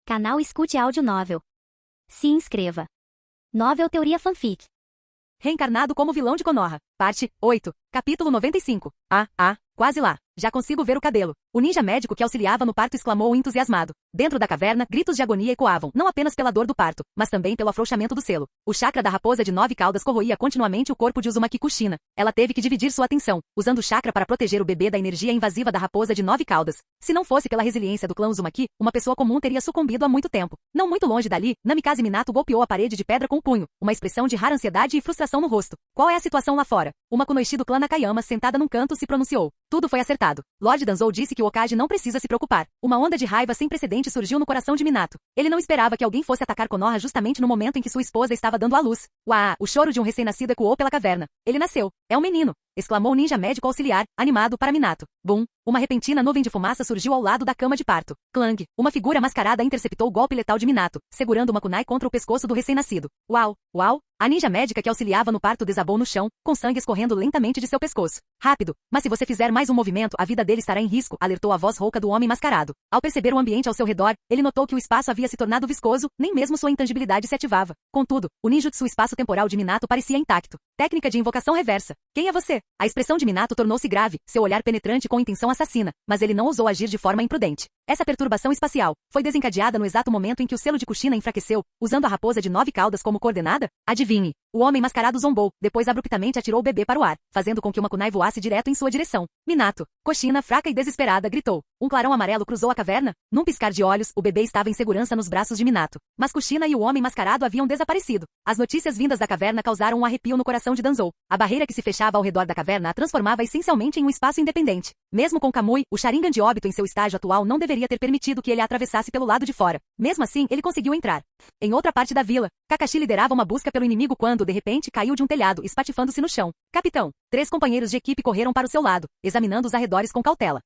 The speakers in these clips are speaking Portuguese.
Canal Escute Áudio Novel. Se inscreva. Novel Teoria Fanfic. Reencarnado como vilão de Konoha. Parte 8. Capítulo 95. Quase lá. Já consigo ver o cabelo. O ninja médico que auxiliava no parto exclamou entusiasmado. Dentro da caverna, gritos de agonia ecoavam, não apenas pela dor do parto, mas também pelo afrouxamento do selo. O chakra da raposa de 9 caudas corroía continuamente o corpo de Uzumaki Kushina. Ela teve que dividir sua atenção, usando o chakra para proteger o bebê da energia invasiva da raposa de 9 caudas. Se não fosse pela resiliência do clã Uzumaki, uma pessoa comum teria sucumbido há muito tempo. Não muito longe dali, Namikaze Minato golpeou a parede de pedra com o punho, uma expressão de rara ansiedade e frustração no rosto. Qual é a situação lá fora? Uma Kunoichi do clã Nakayama sentada num canto se pronunciou. Tudo foi acertado. Lord Danzou disse que o Hokage não precisa se preocupar. Uma onda de raiva sem precedente surgiu no coração de Minato. Ele não esperava que alguém fosse atacar Konoha justamente no momento em que sua esposa estava dando à luz. Uá! O choro de um recém-nascido ecoou pela caverna. Ele nasceu. É um menino! Exclamou o ninja médico auxiliar, animado para Minato. Bum! Uma repentina nuvem de fumaça surgiu ao lado da cama de parto. Clang! Uma figura mascarada interceptou o golpe letal de Minato, segurando uma kunai contra o pescoço do recém-nascido. Uau! Uau! A ninja médica que auxiliava no parto desabou no chão, com sangue escorrendo lentamente de seu pescoço. Rápido! Mas se você fizer mais um movimento, a vida dele estará em risco, alertou a voz rouca do homem mascarado. Ao perceber o ambiente ao seu redor, ele notou que o espaço havia se tornado viscoso, nem mesmo sua intangibilidade se ativava. Contudo, o ninjutsu espaço-temporal de Minato parecia intacto. Técnica de invocação reversa. Quem é você? A expressão de Minato tornou-se grave, seu olhar penetrante com intenção assassina, mas ele não ousou agir de forma imprudente. Essa perturbação espacial foi desencadeada no exato momento em que o selo de Kushina enfraqueceu, usando a raposa de 9 caudas como coordenada? Adivinhe. O homem mascarado zombou, depois abruptamente atirou o bebê para o ar, fazendo com que uma kunai voasse direto em sua direção. Minato. Kushina, fraca e desesperada, gritou. Um clarão amarelo cruzou a caverna. Num piscar de olhos, o bebê estava em segurança nos braços de Minato. Mas Kushina e o homem mascarado haviam desaparecido. As notícias vindas da caverna causaram um arrepio no coração de Danzou. A barreira que se fechava ao redor da caverna a transformava essencialmente em um espaço independente. Mesmo com Kamui, o Sharingan de óbito em seu estágio atual não deveria ter permitido que ele a atravessasse pelo lado de fora. Mesmo assim, ele conseguiu entrar. Em outra parte da vila, Kakashi liderava uma busca pelo inimigo quando, de repente, caiu de um telhado, espatifando-se no chão. Capitão! 3 companheiros de equipe correram para o seu lado, examinando os arredores com cautela.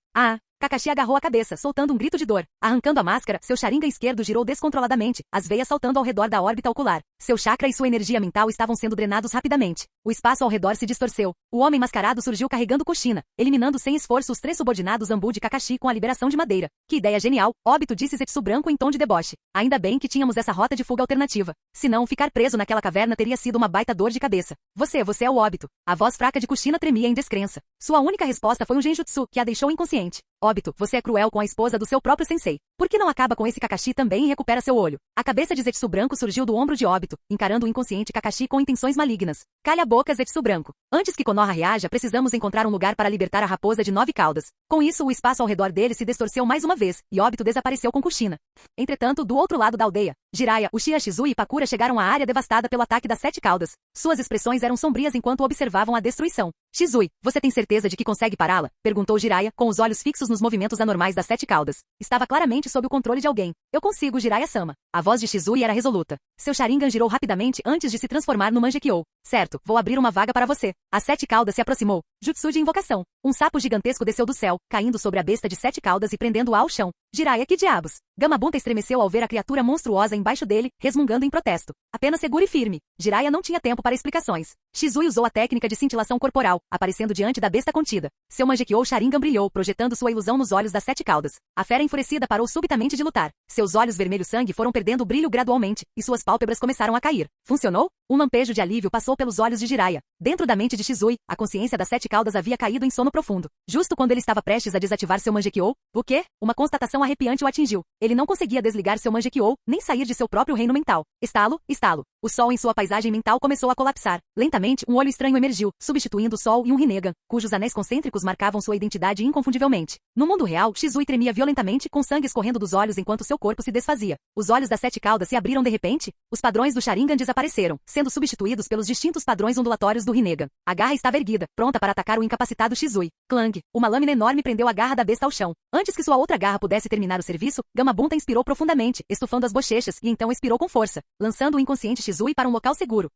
Kakashi agarrou a cabeça, soltando um grito de dor. Arrancando a máscara, seu Sharingan esquerdo girou descontroladamente, as veias saltando ao redor da órbita ocular. Seu chakra e sua energia mental estavam sendo drenados rapidamente. O espaço ao redor se distorceu. O homem mascarado surgiu carregando Kushina, eliminando sem esforço os 3 subordinados Anbu de Kakashi com a liberação de madeira. Que ideia genial! Óbito, disse Zetsu branco em tom de deboche. Ainda bem que tínhamos essa rota de fuga alternativa. Senão, ficar preso naquela caverna teria sido uma baita dor de cabeça. Você é o óbito. A voz fraca de Kushina tremia em descrença. Sua única resposta foi um genjutsu, que a deixou inconsciente. Óbito, você é cruel com a esposa do seu próprio sensei. Por que não acaba com esse Kakashi também e recupera seu olho? A cabeça de Zetsu branco surgiu do ombro de Óbito, encarando o inconsciente Kakashi com intenções malignas. Calha a boca, Zetsu branco. Antes que Konoha reaja, precisamos encontrar um lugar para libertar a raposa de 9 caudas. Com isso, o espaço ao redor dele se distorceu mais uma vez, e Óbito desapareceu com Kushina. Entretanto, do outro lado da aldeia, Jiraiya, Uchiha Shizui e Pakura chegaram à área devastada pelo ataque das 7 caudas. Suas expressões eram sombrias enquanto observavam a destruição. Shizui, você tem certeza de que consegue pará-la? Perguntou Jiraiya, com os olhos fixos nos movimentos anormais das 7 caudas. Estava claramente sob o controle de alguém. Eu consigo, Jiraiya-sama. A voz de Shizui era resoluta. Seu Sharingan girou rapidamente antes de se transformar no Mangekyou. Certo, vou abrir uma vaga para você. A 7 caudas se aproximou. Jutsu de invocação. Um sapo gigantesco desceu do céu, caindo sobre a besta de 7 caudas e prendendo-a ao chão. Jiraiya, que diabos? Gamabunta estremeceu ao ver a criatura monstruosa embaixo dele, resmungando em protesto. Apenas seguro e firme. Jiraiya não tinha tempo para explicações. Shizui usou a técnica de cintilação corporal, aparecendo diante da besta contida. Seu Mangekyou Sharingan brilhou, projetando sua ilusão nos olhos das 7 caudas. A fera enfurecida parou subitamente de lutar. Seus olhos vermelho-sangue foram perdendo o brilho gradualmente, e suas pálpebras começaram a cair. Funcionou? Um lampejo de alívio passou pelos olhos de Jiraiya. Dentro da mente de Shizui, a consciência das 7 caudas havia caído em sono profundo. Justo quando ele estava prestes a desativar seu Mangekyou, o quê? Uma constatação arrepiante o atingiu. Ele não conseguia desligar seu Mangekyou, nem sair de seu próprio reino mental. Estalo, estalo. O sol em sua paisagem mental começou a colapsar. Lentamente, um olho estranho emergiu, substituindo o sol e um Rinnegan, cujos anéis concêntricos marcavam sua identidade inconfundivelmente. No mundo real, Shizui tremia violentamente, com sangue escorrendo dos olhos enquanto seu corpo se desfazia. Os olhos das 7 caudas se abriram de repente. Os padrões do Sharingan desapareceram, sendo substituídos pelos distintos padrões ondulatórios do Rinnegan. A garra estava erguida, pronta para atacar o incapacitado Shizui. Clang! Uma lâmina enorme prendeu a garra da besta ao chão. Antes que sua outra garra pudesse terminar o serviço, Gamabunta inspirou profundamente, estufando as bochechas, e então expirou com força, lançando o inconsciente Shizui para um local seguro.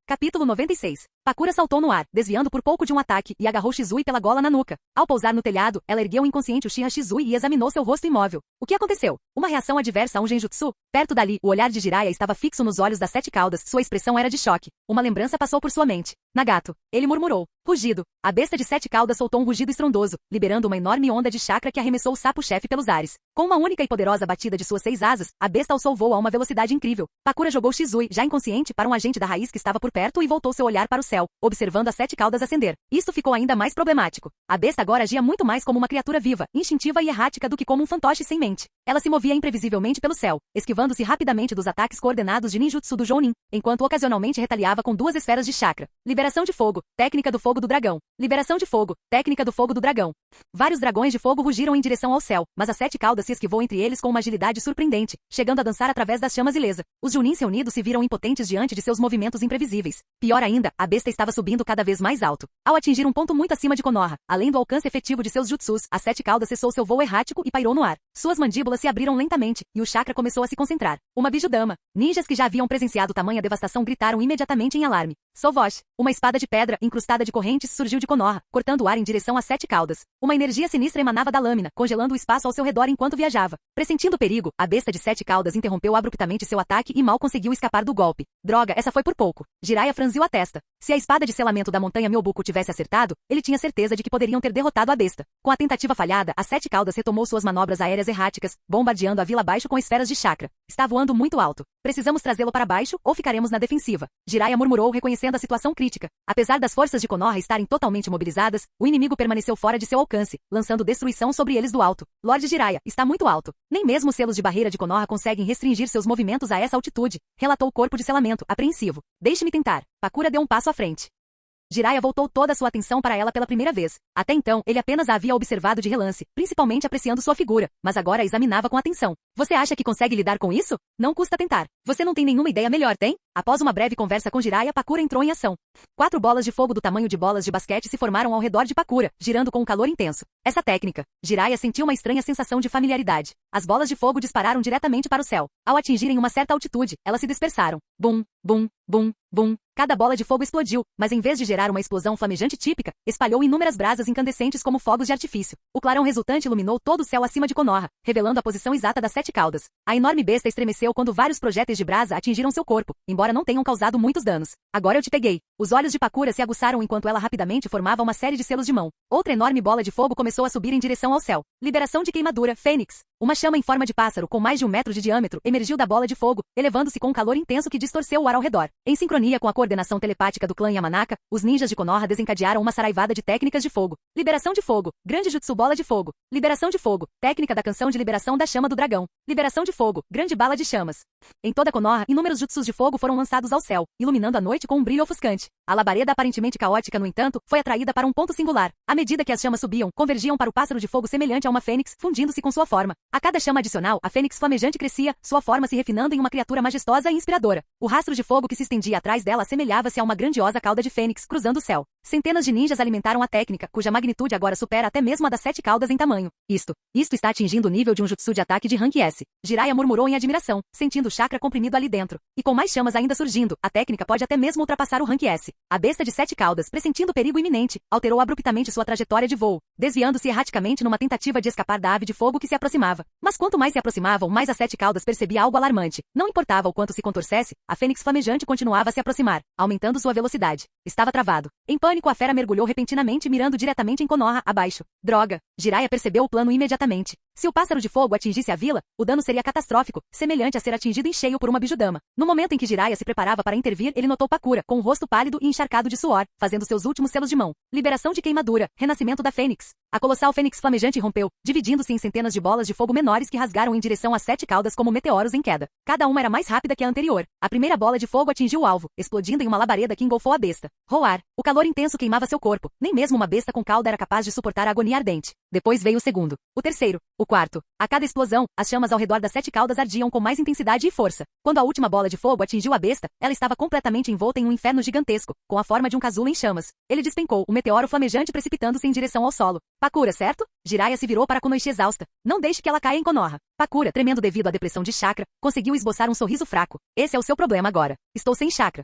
Capítulo 96. Pakura saltou no ar, desviando por pouco de um ataque, e agarrou Shizui pela gola na nuca. Ao pousar no telhado, ela ergueu o inconsciente Uchiha Shizui e examinou seu rosto imóvel. O que aconteceu? Uma reação adversa a um genjutsu? Perto dali, o olhar de Jiraiya estava fixo nos olhos das 7 caudas, sua expressão era de choque. Uma lembrança passou por sua mente. Nagato. Ele murmurou. Rugido. A besta de 7 caudas soltou um rugido estrondoso, liberando uma enorme onda de chakra que arremessou o sapo-chefe pelos ares. Com uma única e poderosa batida de suas 6 asas, a besta alçou voo a uma velocidade incrível. Pakura jogou Shizui, já inconsciente, para um agente da raiz que estava por perto e voltou seu olhar para o céu, observando as 7 caudas ascender. Isto ficou ainda mais problemático. A besta agora agia muito mais como uma criatura viva, instintiva e errática do que como um fantoche sem mente. Ela se movia imprevisivelmente pelo céu, esquivando-se rapidamente dos ataques coordenados de ninjutsu do Jounin, enquanto ocasionalmente retaliava com 2 esferas de chakra. Liberação de fogo, técnica do fogo do dragão. Liberação de fogo, técnica do fogo do dragão. Vários dragões de fogo rugiram em direção ao céu, mas as 7 caudas se esquivou entre eles com uma agilidade surpreendente, chegando a dançar através das chamas ilesa. Os Jounin reunidos se viram impotentes diante de seus movimentos imprevisíveis. Pior ainda, a besta estava subindo cada vez mais alto. Ao atingir um ponto muito acima de Konoha, além do alcance efetivo de seus jutsus, as 7 caudas cessou seu voo errático e pairou no ar. Suas mandíbulas se abriram lentamente, e o chakra começou a se concentrar. Uma bijudama. Ninjas que já haviam presenciado tamanha devastação gritaram imediatamente em alarme. Sovosh. Uma espada de pedra, incrustada de correntes, surgiu de Konoha, cortando o ar em direção às 7 caudas. Uma energia sinistra emanava da lâmina, congelando o espaço ao seu redor enquanto viajava. Pressentindo perigo, a besta de 7 caudas interrompeu abruptamente seu ataque e mal conseguiu escapar do golpe. Droga, essa foi por pouco. Jiraiya franziu a testa. Se a espada de selamento da montanha Myobuku tivesse acertado, ele tinha certeza de que poderiam ter derrotado a besta. Com a tentativa falhada, a 7 caudas retomou suas manobras aéreas erráticas, bombardeando a vila abaixo com esferas de chakra. Está voando muito alto. Precisamos trazê-lo para baixo ou ficaremos na defensiva. Jiraiya murmurou, reconhecendo a situação crítica. Apesar das forças de Konoha estarem totalmente mobilizadas, o inimigo permaneceu fora de seu alcance, lançando destruição sobre eles do alto. Lord Jiraiya, está muito alto. Nem mesmo os selos de barreira de Konoha conseguem restringir seus movimentos a essa altitude, relatou o corpo de selamento, apreensivo. Deixe-me tentar. Pakura deu um passo à frente. Jiraiya voltou toda a sua atenção para ela pela primeira vez. Até então, ele apenas a havia observado de relance, principalmente apreciando sua figura, mas agora a examinava com atenção. Você acha que consegue lidar com isso? Não custa tentar. Você não tem nenhuma ideia melhor, tem? Após uma breve conversa com Jiraiya, Pakura entrou em ação. 4 bolas de fogo do tamanho de bolas de basquete se formaram ao redor de Pakura, girando com um calor intenso. Essa técnica. Jiraiya sentiu uma estranha sensação de familiaridade. As bolas de fogo dispararam diretamente para o céu. Ao atingirem uma certa altitude, elas se dispersaram. Bum, bum, bum, bum. Cada bola de fogo explodiu, mas em vez de gerar uma explosão flamejante típica, espalhou inúmeras brasas incandescentes como fogos de artifício. O clarão resultante iluminou todo o céu acima de Konoha, revelando a posição exata das 7 caudas. A enorme besta estremeceu quando vários projéteis de brasa atingiram seu corpo, embora não tenham causado muitos danos. Agora eu te peguei. Os olhos de Pakura se aguçaram enquanto ela rapidamente formava uma série de selos de mão. Outra enorme bola de fogo começou a subir em direção ao céu. Liberação de queimadura, Fênix. Uma chama em forma de pássaro com mais de 1 metro de diâmetro emergiu da bola de fogo, elevando-se com um calor intenso que distorceu o ar ao redor. Em sincronia com a coordenação telepática do clã Yamanaka, os ninjas de Konoha desencadearam uma saraivada de técnicas de fogo. Liberação de fogo. Grande jutsu bola de fogo. Liberação de fogo. Técnica da canção de liberação da chama do dragão. Liberação de fogo. Grande bala de chamas. Em toda Konoha, inúmeros jutsus de fogo foram lançados ao céu, iluminando a noite com um brilho ofuscante. A labareda aparentemente caótica, no entanto, foi atraída para um ponto singular. À medida que as chamas subiam, convergiam para o pássaro de fogo semelhante a uma fênix, fundindo-se com sua forma. A cada chama adicional, a fênix flamejante crescia, sua forma se refinando em uma criatura majestosa e inspiradora. O rastro de fogo que se estendia atrás dela assemelhava-se a uma grandiosa cauda de fênix cruzando o céu. Centenas de ninjas alimentaram a técnica, cuja magnitude agora supera até mesmo a das 7 caudas em tamanho. Isto está atingindo o nível de um jutsu de ataque de rank S. Jiraiya murmurou em admiração, sentindo o chakra comprimido ali dentro. E com mais chamas ainda surgindo, a técnica pode até mesmo ultrapassar o rank S. A besta de 7 caudas, pressentindo perigo iminente, alterou abruptamente sua trajetória de voo, desviando-se erraticamente numa tentativa de escapar da ave de fogo que se aproximava. Mas quanto mais se aproximavam, mais a 7 caudas percebia algo alarmante. Não importava o quanto se contorcesse, a fênix flamejante continuava a se aproximar, aumentando sua velocidade. Estava travado. Em pânico, a fera mergulhou repentinamente, mirando diretamente em Konoha, abaixo. Droga! Jiraiya percebeu o plano imediatamente. Se o pássaro de fogo atingisse a vila, o dano seria catastrófico, semelhante a ser atingido em cheio por uma bijudama. No momento em que Jiraiya se preparava para intervir, ele notou Pakura, com o rosto pálido e encharcado de suor, fazendo seus últimos selos de mão. Liberação de queimadura, renascimento da fênix. A colossal fênix flamejante rompeu, dividindo-se em centenas de bolas de fogo menores que rasgaram em direção às 7 caudas como meteoros em queda. Cada uma era mais rápida que a anterior. A primeira bola de fogo atingiu o alvo, explodindo em uma labareda que engolfou a besta. Roar. O calor intenso queimava seu corpo. Nem mesmo uma besta com cauda era capaz de suportar a agonia ardente. Depois veio o segundo, o terceiro, o quarto. A cada explosão, as chamas ao redor das 7 caudas ardiam com mais intensidade e força. Quando a última bola de fogo atingiu a besta, ela estava completamente envolta em um inferno gigantesco, com a forma de um casulo em chamas. Ele despencou, o meteoro flamejante precipitando-se em direção ao solo. Pakura, certo? Jiraiya se virou para Kunoichi exausta. Não deixe que ela caia em Konoha. Pakura, tremendo devido à depressão de chakra, conseguiu esboçar um sorriso fraco. Esse é o seu problema agora. Estou sem chakra.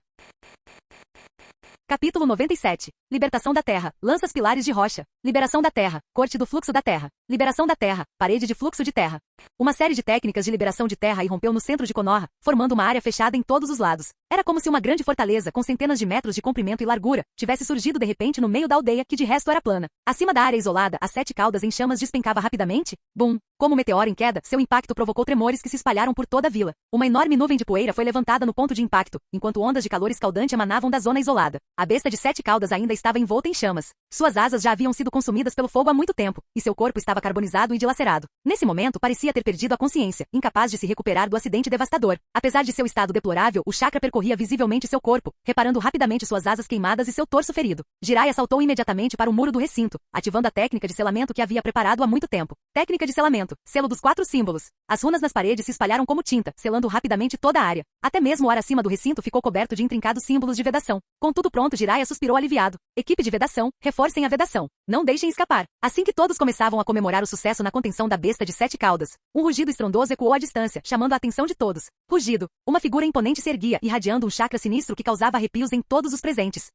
Capítulo 97. Libertação da Terra. Lanças pilares de rocha. Liberação da Terra. Corte do fluxo da Terra. Liberação da Terra. Parede de fluxo de terra. Uma série de técnicas de liberação de terra irrompeu no centro de Konoha, formando uma área fechada em todos os lados. Era como se uma grande fortaleza, com centenas de metros de comprimento e largura, tivesse surgido de repente no meio da aldeia, que de resto era plana. Acima da área isolada, as 7 caudas em chamas despencava rapidamente. Bum! Como um meteoro em queda, seu impacto provocou tremores que se espalharam por toda a vila. Uma enorme nuvem de poeira foi levantada no ponto de impacto, enquanto ondas de calor escaldante emanavam da zona isolada. A besta de 7 caudas ainda estava envolta em chamas. Suas asas já haviam sido consumidas pelo fogo há muito tempo, e seu corpo estava carbonizado e dilacerado. Nesse momento, parecia ter perdido a consciência, incapaz de se recuperar do acidente devastador. Apesar de seu estado deplorável, o chakra percorria visivelmente seu corpo, reparando rapidamente suas asas queimadas e seu torso ferido. Jiraiya saltou imediatamente para o muro do recinto, ativando a técnica de selamento que havia preparado há muito tempo. Técnica de selamento, selo dos 4 símbolos. As runas nas paredes se espalharam como tinta, selando rapidamente toda a área. Até mesmo o ar acima do recinto ficou coberto de intrincados símbolos de vedação. Com tudo pronto, Jiraiya suspirou aliviado. Equipe de vedação, reforcem a vedação. Não deixem escapar. Assim que todos começavam a comemorar o sucesso na contenção da besta de 7 caudas, um rugido estrondoso ecoou à distância, chamando a atenção de todos. Rugido. Uma figura imponente se erguia, irradiando um chakra sinistro que causava arrepios em todos os presentes.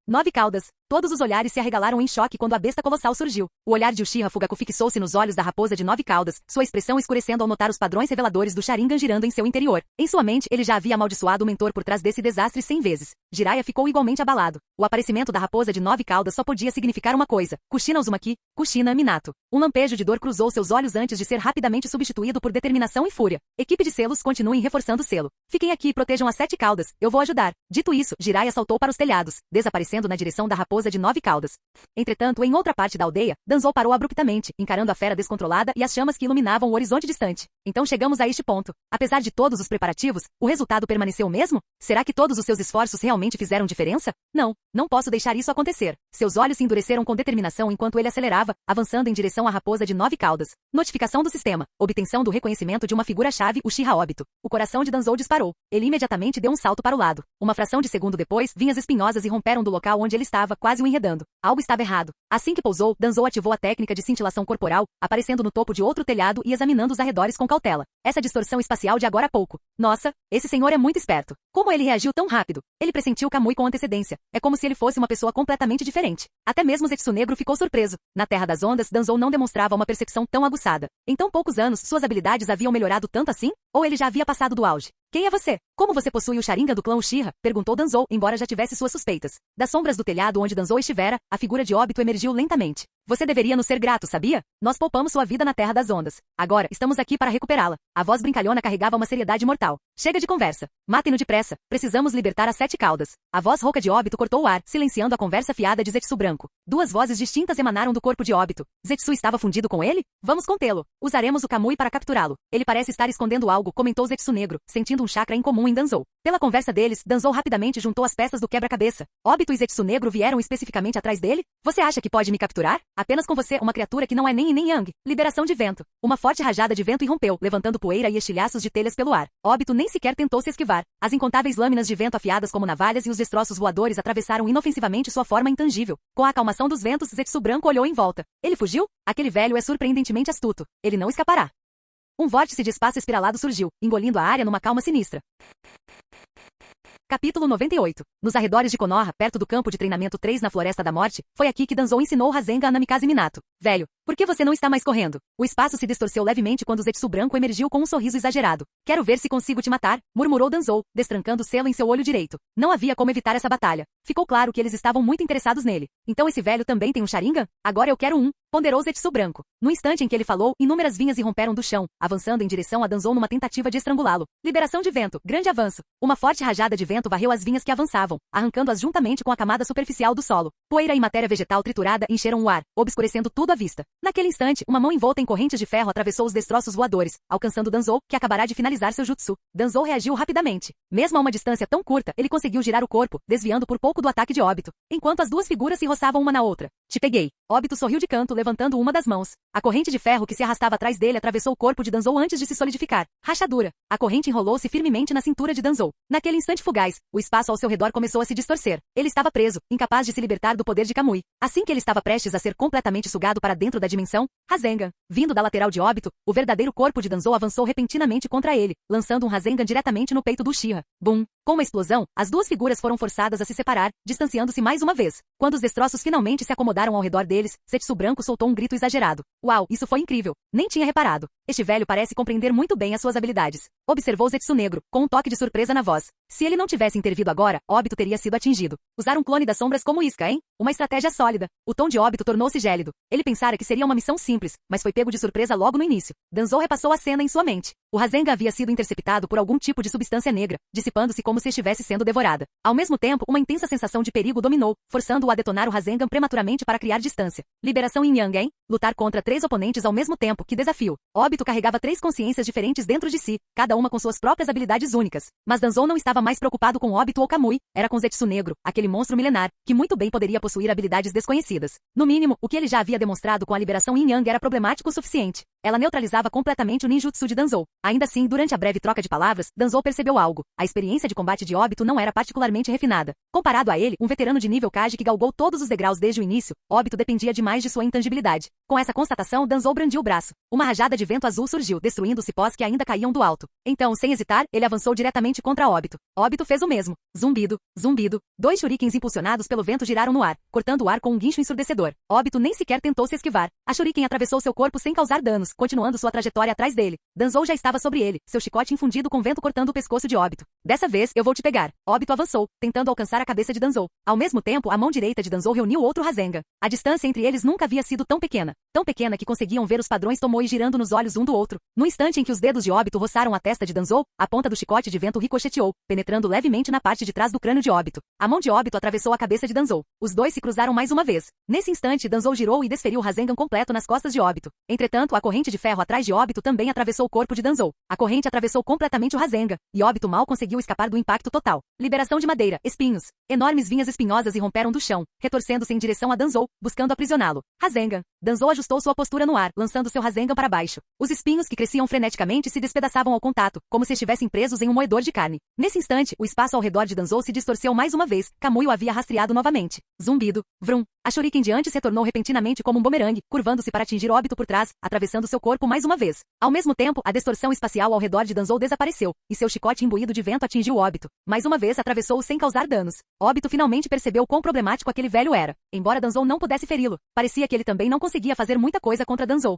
9 caudas. Todos os olhares se arregalaram em choque quando a besta colossal surgiu. O olhar de Uchiha Fugaku fixou-se nos olhos da raposa de 9 caudas, sua expressão escurecendo ao notar os padrões reveladores do Sharingan girando em seu interior. Em sua mente, ele já havia amaldiçoado o mentor por trás desse desastre 100 vezes. Jiraiya ficou igualmente abalado. O aparecimento da raposa de 9 caudas só podia significar uma coisa: Kushina Uzumaki, Kushina Minato. Um lampejo de dor cruzou seus olhos antes de ser rapidamente substituído por determinação e fúria. Equipe de selos, continuem reforçando o selo. Fiquem aqui e protejam as 7 caudas, eu vou ajudar. Dito isso, Jiraiya saltou para os telhados, desaparecendo na direção da raposa de 9 caudas. Entretanto, em outra parte da aldeia, Danzou parou abruptamente, encarando a fera descontrolada e as chamas que iluminavam o horizonte distante. Então chegamos a este ponto. Apesar de todos os preparativos, o resultado permaneceu o mesmo? Será que todos os seus esforços realmente fizeram diferença? Não posso deixar isso acontecer. Seus olhos se endureceram com determinação enquanto ele acelerava, avançando em direção à raposa de 9 caudas. Notificação do sistema. Obtenção do reconhecimento de uma figura-chave, Uchiha Obito. O coração de Danzou disparou. Ele imediatamente deu um salto para o lado. Uma fração de segundo depois, vinhas espinhosas irromperam do local onde ele estava, quase o enredando. Algo estava errado. Assim que pousou, Danzou ativou a técnica de cintilação corporal, aparecendo no topo de outro telhado e examinando os arredores com cautela. Essa distorção espacial de agora a pouco. Nossa, esse senhor é muito esperto. Como ele reagiu tão rápido? Ele pressentiu Kamui com antecedência. É como se ele fosse uma pessoa completamente diferente. Até mesmo Zetsu Negro ficou surpreso. Na Terra das Ondas, Danzou não demonstrava uma percepção tão aguçada. Em tão poucos anos, suas habilidades haviam melhorado tanto assim? Ou ele já havia passado do auge? Quem é você? Como você possui o Sharingan do clã Uchiha? Perguntou Danzou, embora já tivesse suas suspeitas. Das sombras do telhado onde Danzou estivera, a figura de Obito emergiu lentamente. Você deveria nos ser grato, sabia? Nós poupamos sua vida na Terra das Ondas. Agora, estamos aqui para recuperá-la. A voz brincalhona carregava uma seriedade mortal. Chega de conversa. Matem-no depressa. Precisamos libertar as 7 caudas. A voz rouca de Obito cortou o ar, silenciando a conversa fiada de Zetsu Branco. 2 vozes distintas emanaram do corpo de Obito. Zetsu estava fundido com ele? Vamos contê-lo. Usaremos o Kamui para capturá-lo. Ele parece estar escondendo algo, comentou Zetsu Negro, sentindo um chakra incomum em Danzou. Pela conversa deles, Danzou rapidamente juntou as peças do quebra-cabeça. Obito e Zetsu Negro vieram especificamente atrás dele? Você acha que pode me capturar? Apenas com você, uma criatura que não é nem yin nem yang. Liberação de vento. Uma forte rajada de vento irrompeu, levantando poeira e estilhaços de telhas pelo ar. Obito nem sequer tentou se esquivar. As incontáveis lâminas de vento afiadas como navalhas e os destroços voadores atravessaram inofensivamente sua forma intangível. Com a acalmação dos ventos, Zetsu Branco olhou em volta. Ele fugiu? Aquele velho é surpreendentemente astuto. Ele não escapará. Um vórtice de espaço espiralado surgiu, engolindo a área numa calma sinistra. Capítulo 98. Nos arredores de Konoha, perto do campo de treinamento 3 na Floresta da Morte, foi aqui que Danzou ensinou o Rasengan a Namikaze Minato. Velho, por que você não está mais correndo? O espaço se distorceu levemente quando Zetsu Branco emergiu com um sorriso exagerado. Quero ver se consigo te matar, murmurou Danzou, destrancando o selo em seu olho direito. Não havia como evitar essa batalha. Ficou claro que eles estavam muito interessados nele. Então esse velho também tem um Sharingan? Agora eu quero um, ponderou Zetsu Branco. No instante em que ele falou, inúmeras vinhas irromperam do chão, avançando em direção a Danzou numa tentativa de estrangulá-lo. Liberação de vento, grande avanço. Uma forte rajada de vento varreu as vinhas que avançavam, arrancando-as juntamente com a camada superficial do solo. Poeira e matéria vegetal triturada encheram o ar, obscurecendo tudo à vista. Naquele instante, uma mão envolta em correntes de ferro atravessou os destroços voadores, alcançando Danzou, que acabará de finalizar seu jutsu. Danzou reagiu rapidamente. Mesmo a uma distância tão curta, ele conseguiu girar o corpo, desviando por pouco do ataque de Obito, enquanto as duas figuras se roçavam uma na outra. Te peguei. Obito sorriu de canto, levantando uma das mãos. A corrente de ferro que se arrastava atrás dele atravessou o corpo de Danzou antes de se solidificar. Rachadura. A corrente enrolou-se firmemente na cintura de Danzou. Naquele instante fugaz, o espaço ao seu redor começou a se distorcer. Ele estava preso, incapaz de se libertar do poder de Kamui. Assim que ele estava prestes a ser completamente sugado para dentro da dimensão, Rasengan, vindo da lateral de Obito, o verdadeiro corpo de Danzou avançou repentinamente contra ele, lançando um Rasengan diretamente no peito do Uchiha. Bum! Com uma explosão, as duas figuras foram forçadas a se separar, distanciando-se mais uma vez. Quando os destroços finalmente se acomodaram ao redor deles, Zetsu Branco soltou um grito exagerado. Uau, isso foi incrível. Nem tinha reparado. Este velho parece compreender muito bem as suas habilidades. Observou Zetsu Negro, com um toque de surpresa na voz. Se ele não tivesse intervido agora, Obito teria sido atingido. Usar um clone das sombras como isca, hein? Uma estratégia sólida. O tom de Obito tornou-se gélido. Ele pensara que seria uma missão simples, mas foi pego de surpresa logo no início. Danzou repassou a cena em sua mente. O Rasengan havia sido interceptado por algum tipo de substância negra, dissipando-se como se estivesse sendo devorada. Ao mesmo tempo, uma intensa sensação de perigo dominou, forçando-o a detonar o Rasengan prematuramente para criar distância. Liberação Yin Yang, hein? Lutar contra 3 oponentes ao mesmo tempo, que desafio. Obito carregava 3 consciências diferentes dentro de si, cada uma com suas próprias habilidades únicas. Mas Danzou não estava mais preocupado com Obito ou Kamui, era com Zetsu Negro, aquele monstro milenar, que muito bem poderia possuir habilidades desconhecidas. No mínimo, o que ele já havia demonstrado com a liberação Yin Yang era problemático o suficiente. Ela neutralizava completamente o ninjutsu de Danzou. Ainda assim, durante a breve troca de palavras, Danzou percebeu algo. A experiência de combate de Obito não era particularmente refinada. Comparado a ele, um veterano de nível Kage que galgou todos os degraus desde o início, Obito dependia demais de sua intangibilidade. Com essa constatação, Danzou brandiu o braço. Uma rajada de vento azul surgiu, destruindo os cipós que ainda caíam do alto. Então, sem hesitar, ele avançou diretamente contra Obito. Obito fez o mesmo. Zumbido, zumbido. 2 shurikens impulsionados pelo vento giraram no ar, cortando o ar com um guincho ensurdecedor. Obito nem sequer tentou se esquivar. A shuriken atravessou seu corpo sem causar danos, continuando sua trajetória atrás dele. Danzou já estava sobre ele, seu chicote infundido com vento cortando o pescoço de Obito. Dessa vez, eu vou te pegar. Obito avançou, tentando alcançar a cabeça de Danzou. Ao mesmo tempo, a mão direita de Danzou reuniu outro Rasengan. A distância entre eles nunca havia sido tão pequena que conseguiam ver os padrões Tomoe girando nos olhos um do outro. No instante em que os dedos de Obito roçaram a testa de Danzou, a ponta do chicote de vento ricocheteou, penetrando levemente na parte de trás do crânio de Obito. A mão de Obito atravessou a cabeça de Danzou. Os dois se cruzaram mais uma vez. Nesse instante, Danzou girou e desferiu o Rasengan completo nas costas de Obito. Entretanto, a corrente de ferro atrás de Obito também atravessou o corpo de Danzou. A corrente atravessou completamente o Rasengan, e Obito mal conseguiu escapar do impacto total. Liberação de madeira, espinhos. Enormes vinhas espinhosas irromperam do chão, retorcendo-se em direção a Danzou, buscando aprisioná-lo. Rasengan. Danzou ajustou sua postura no ar, lançando seu Rasengan para baixo. Os espinhos que cresciam freneticamente se despedaçavam ao contato, como se estivessem presos em um moedor de carne. Nesse instante, o espaço ao redor de Danzou se distorceu mais uma vez. Kamui o havia rastreado novamente. Zumbido. Vrum. A shuriken de antes retornou repentinamente como um bumerangue, curvando-se para atingir Obito por trás, atravessando seu corpo mais uma vez. Ao mesmo tempo, a distorção espacial ao redor de Danzou desapareceu, e seu chicote imbuído de vento atingiu Obito. Mais uma vez atravessou-o sem causar danos. Obito finalmente percebeu quão problemático aquele velho era. Embora Danzou não pudesse feri-lo, parecia que ele também não conseguia fazer muita coisa contra Danzou.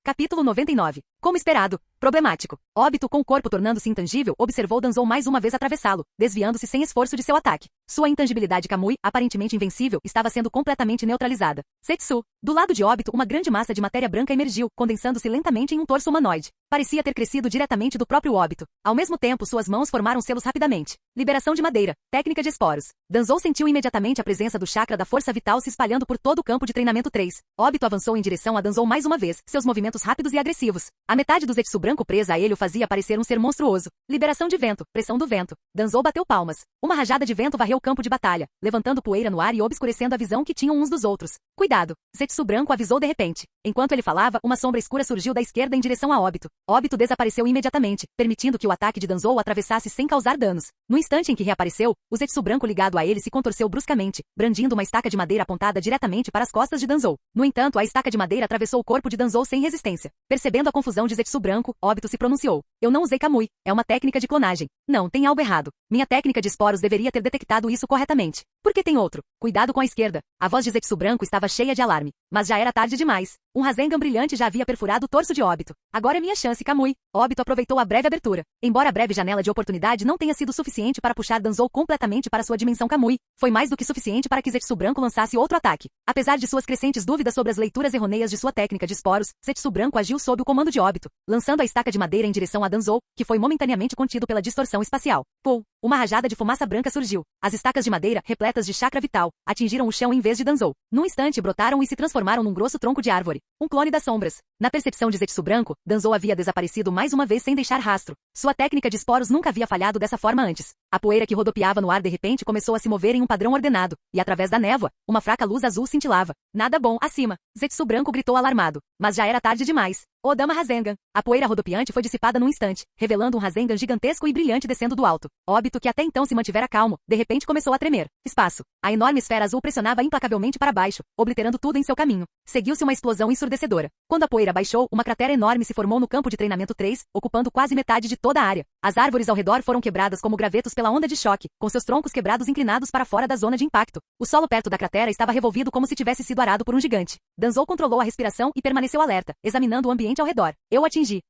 Capítulo 99. Como esperado, problemático. Obito, com o corpo tornando-se intangível, observou Danzou mais uma vez atravessá-lo, desviando-se sem esforço de seu ataque. Sua intangibilidade Kamui, aparentemente invencível, estava sendo completamente neutralizada. Setsu. Do lado de Obito, uma grande massa de matéria branca emergiu, condensando-se lentamente em um torso humanoide. Parecia ter crescido diretamente do próprio Obito. Ao mesmo tempo, suas mãos formaram selos rapidamente. Liberação de madeira. Técnica de esporos. Danzou sentiu imediatamente a presença do chakra da força vital se espalhando por todo o campo de treinamento 3. Obito avançou em direção a Danzou mais uma vez, seus movimentos rápidos e agressivos. A metade do Zetsu branco presa a ele o fazia parecer um ser monstruoso. Liberação de vento. Pressão do vento. Danzou bateu palmas. Uma rajada de vento varreu o campo de batalha, levantando poeira no ar e obscurecendo a visão que tinham uns dos outros. Cuidado! Zetsu branco avisou de repente. Enquanto ele falava, uma sombra escura surgiu da esquerda em direção a Obito. Obito desapareceu imediatamente, permitindo que o ataque de Danzou o atravessasse sem causar danos. No instante em que reapareceu, o Zetsu branco ligado a ele se contorceu bruscamente, brandindo uma estaca de madeira apontada diretamente para as costas de Danzou. No entanto, a estaca de madeira atravessou o corpo de Danzou sem resistência. Percebendo a confusão de Zetsu branco, Obito se pronunciou. Eu não usei Kamui. É uma técnica de clonagem. Não, tem algo errado. Minha técnica de esporos deveria ter detectado isso corretamente. Por que tem outro? Cuidado com a esquerda. A voz de Zetsu branco estava cheia de alarme. Mas já era tarde demais. Um Rasengan brilhante já havia perfurado o torso de Obito. Agora é minha chance, Kamui. Obito aproveitou a breve abertura. Embora a breve janela de oportunidade não tenha sido suficiente para puxar Danzou completamente para sua dimensão Kamui, foi mais do que suficiente para que Zetsu branco lançasse outro ataque. Apesar de suas crescentes dúvidas sobre as leituras errôneas de sua técnica de esporos, Zetsu branco agiu sob o comando de Obito, lançando a estaca de madeira em direção a Danzou, que foi momentaneamente contido pela distorção espacial. Pum! Uma rajada de fumaça branca surgiu. As estacas de madeira, repletas de chakra vital, atingiram o chão em vez de Danzou. Num instante brotaram e se transformaram num grosso tronco de árvore. Um clone das sombras. Na percepção de Zetsu branco, Danzou havia desaparecido mais uma vez sem deixar rastro. Sua técnica de esporos nunca havia falhado dessa forma antes. A poeira que rodopiava no ar de repente começou a se mover em um padrão ordenado, e através da névoa, uma fraca luz azul cintilava. Nada bom, acima. Zetsu branco gritou alarmado. Mas já era tarde demais. Odama Rasengan. A poeira rodopiante foi dissipada num instante, revelando um Rasengan gigantesco e brilhante descendo do alto. Óbito, que até então se mantivera calmo, de repente começou a tremer. Espaço. A enorme esfera azul pressionava implacavelmente para baixo, obliterando tudo em seu caminho. Seguiu-se uma explosão ensurdecedora. Quando a poeira baixou, uma cratera enorme se formou no campo de treinamento 3, ocupando quase metade de toda a área. As árvores ao redor foram quebradas como gravetos pela onda de choque, com seus troncos quebrados inclinados para fora da zona de impacto. O solo perto da cratera estava revolvido como se tivesse sido arado por um gigante. Danzou controlou a respiração e permaneceu alerta, examinando o ambiente ao redor. Eu atingi.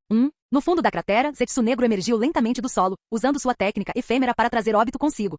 No fundo da cratera, Zetsu Negro emergiu lentamente do solo, usando sua técnica efêmera para trazer Óbito consigo.